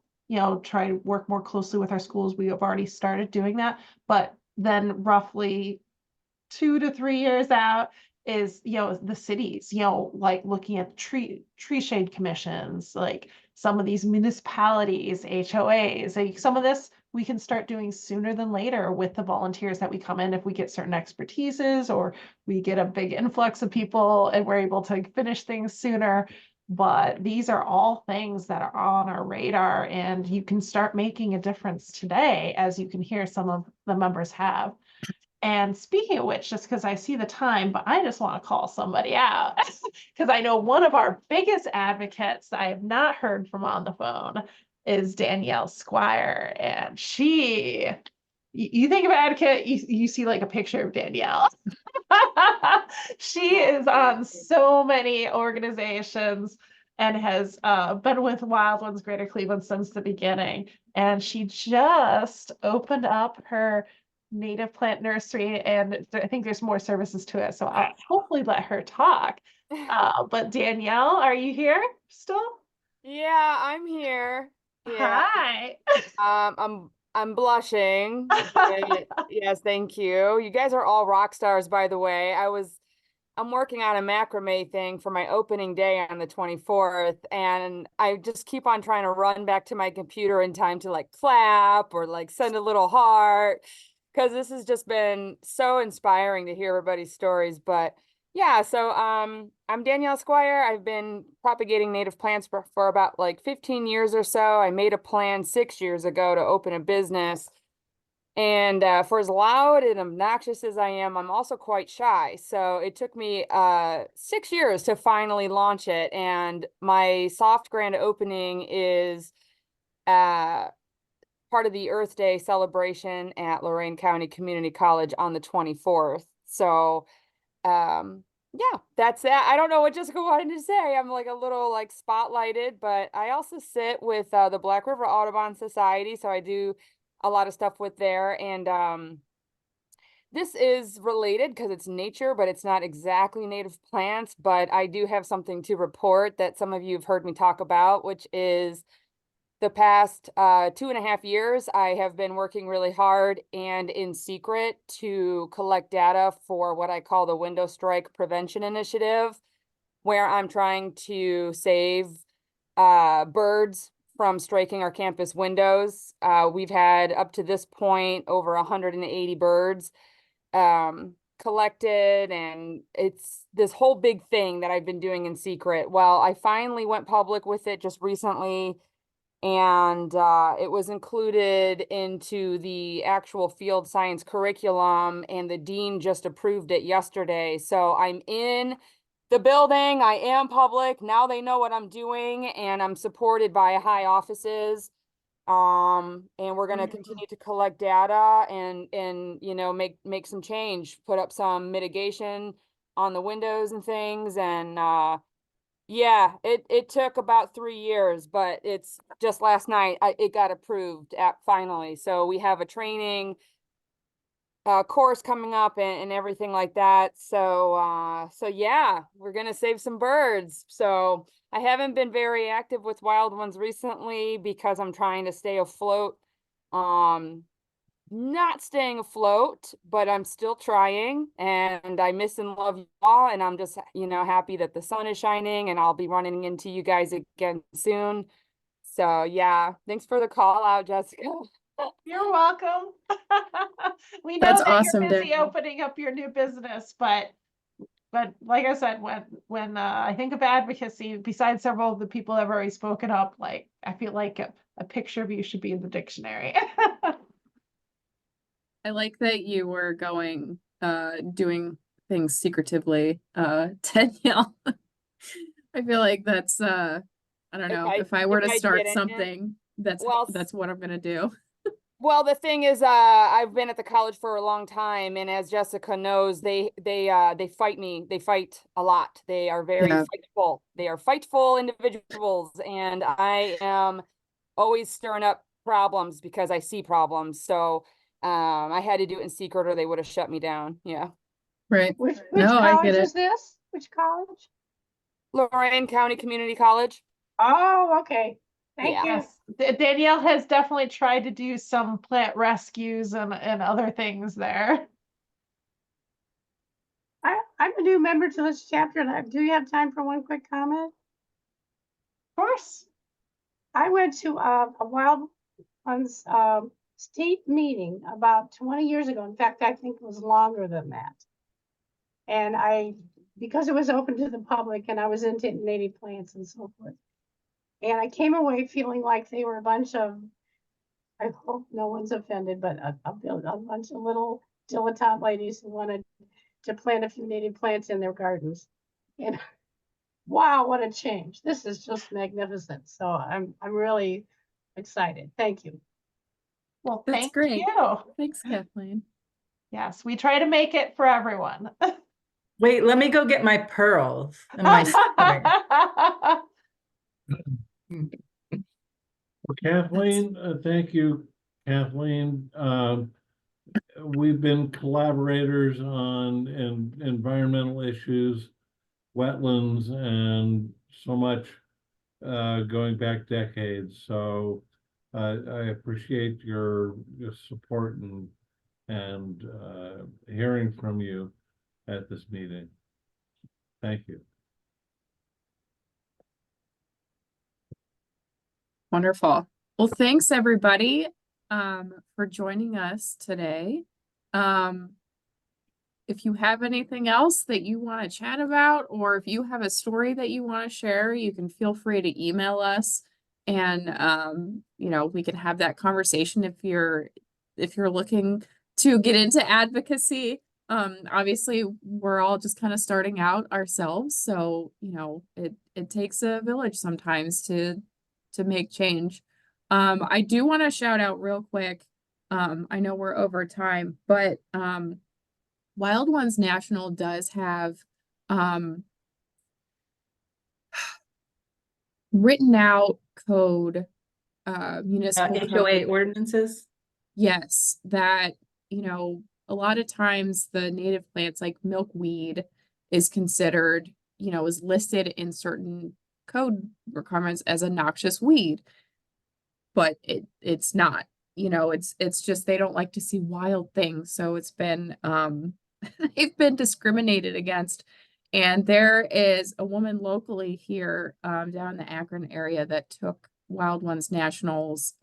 try to work more closely with our schools. We have already started doing that, but then roughly 2 to 3 years out is, the cities, like looking at tree shade commissions, like some of these municipalities, HOAs, like some of this we can start doing sooner than later with the volunteers that we come in if we get certain expertises or we get a big influx of people and we're able to finish things sooner. But these are all things that are on our radar, and you can start making a difference today, as you can hear some of the members have. And speaking of which, just because I see the time, but I just want to call somebody out because I know one of our biggest advocates I have not heard from on the phone is Danielle Squire. And you think of advocate, you see like a picture of Danielle. She is on so many organizations and has been with Wild Ones Greater Cleveland since the beginning. And she just opened up her native plant nursery, and I think there's more services to it. So I'll hopefully let her talk. But Danielle, are you here still? Yeah, I'm here. Yeah. Hi. I'm blushing. But yes, thank you. You guys are all rock stars, by the way. I'm working on a macrame thing for my opening day on the 24th, and I just keep on trying to run back to my computer in time to like clap or like send a little heart, because this has just been so inspiring to hear everybody's stories. But yeah, so I'm Danielle Squire. I've been propagating native plants for about like 15 years or so. I made a plan 6 years ago to open a business. And for as loud and obnoxious as I am, I'm also quite shy. So it took me 6 years to finally launch it. And my soft grand opening is part of the Earth Day celebration at Lorain County Community College on the 24th. So yeah, that's that. I don't know what Jessica wanted to say. I'm like a little like spotlighted, but I also sit with the Black River Audubon Society. So I do a lot of stuff with there. And this is related because it's nature, but it's not exactly native plants. But I do have something to report that some of you have heard me talk about, which is the past 2.5 years, I have been working really hard and in secret to collect data for what I call the Window Strike Prevention Initiative, where I'm trying to save birds from striking our campus windows. We've had up to this point over 180 birds come collected, and it's this whole big thing that I've been doing in secret. Well, I finally went public with it just recently, and it was included into the actual field science curriculum, and the dean just approved it yesterday. So I'm in the building, I am public, now they know what I'm doing, and I'm supported by high offices. And we're gonna continue to collect data and you know, make some change, put up some mitigation on the windows and things, and yeah, it took about 3 years, but it's just last night it got approved finally. So we have a training course coming up and everything like that. So yeah, we're gonna save some birds. So I haven't been very active with wild ones recently because I'm trying to stay afloat. Not staying afloat, but I'm still trying, and I miss and love you all, and I'm just, you know, happy that the sun is shining, and I'll be running into you guys again soon. So yeah, thanks for the call out, Jessica. You're welcome. We know That's that awesome, you're busy Danielle. opening up your new business, but like I said, when I think of advocacy, besides several of the people that have already spoken up, like I feel like a picture of you should be in the dictionary. I like that you were doing things secretively, Danielle. I feel like that's I don't know, if I were to start didn't, something, well, that's what I'm gonna do. well, the thing is, I've been at the college for a long time, and as Jessica knows, they fight me. They fight a lot. They are very Yeah. fightful. They are fightful individuals, and I am always stirring up problems because I see problems. So I had to do it in secret, or they would have shut me down. Yeah. Right. Which No, I college get it. is this? Which college? Lorain County Community College. Oh, okay. Thank Yeah. you. Yes, Danielle has definitely tried to do some plant rescues and other things there. I'm a new member to this chapter, and do you have time for one quick comment? Of course. I went to a wild ones state meeting about 20 years ago. In fact, I think it was longer than that. And because it was open to the public, and I was into native plants and so forth. And I came away feeling like they were a bunch of, I hope no one's offended, but a bunch of little dilettante ladies who wanted to plant a few native plants in their gardens. And wow, what a change. This is just magnificent. So I'm really excited. Thank you. Well, That's thank great. you. Thanks, Kathleen. Yes, we try to make it for everyone. Wait, let me go get my pearls and my sweater. Well, Kathleen, thank you, Kathleen. We've been collaborators on environmental issues, wetlands, and so much going back decades. So I appreciate your support and hearing from you at this meeting. Thank you. Wonderful. Well, thanks everybody for joining us today. If you have anything else that you want to chat about, or if you have a story that you want to share, you can feel free to email us, and you know, we can have that conversation if you're looking to get into advocacy. Obviously we're all just kind of starting out ourselves, so you know, it takes a village sometimes to make change. I do want to shout out real quick. I know we're over time, but Wild Ones National does have written out code, municipal HOA code. ordinances. Yes, that, you know, a lot of times the native plants like milkweed is considered, you know, is listed in certain code requirements as a noxious weed, but it's not, you know, it's just they don't like to see wild things, so it's been they've been discriminated against. And there is a woman locally here down in the Akron area that took Wild Ones National's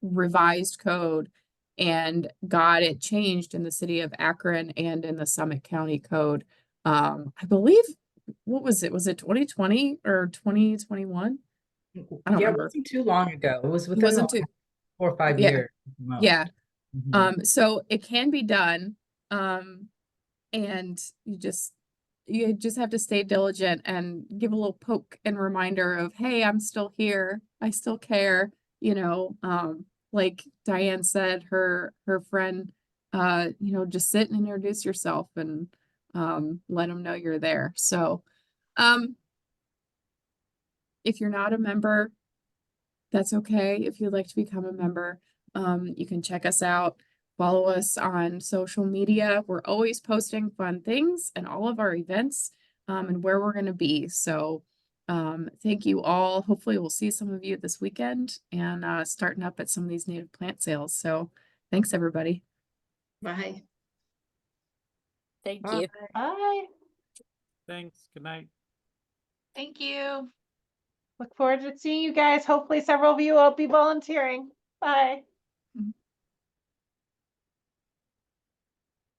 revised code and got it changed in the city of Akron and in the Summit County Code. I believe, what was it? Was it 2020 or 2021? I don't Yeah, it remember. wasn't too long ago. It was It within wasn't the too, last 4 or 5 yeah, years. at the most. yeah. Mhm. So it can be done. And you just have to stay diligent and give a little poke and reminder of, hey, I'm still here. I still care. You know, like Diane said, her friend, just sit and introduce yourself and let them know you're there. So if you're not a member, that's okay. If you'd like to become a member, you can check us out. Follow us on social media. We're always posting fun things and all of our events and where we're going to be. So thank you all. Hopefully we'll see some of you this weekend and starting up at some of these native plant sales. So thanks, everybody. Bye. Thank Bye. you. Bye. Thanks. Good night. Thank you. Look forward to seeing you guys. Hopefully several of you will be volunteering. Bye.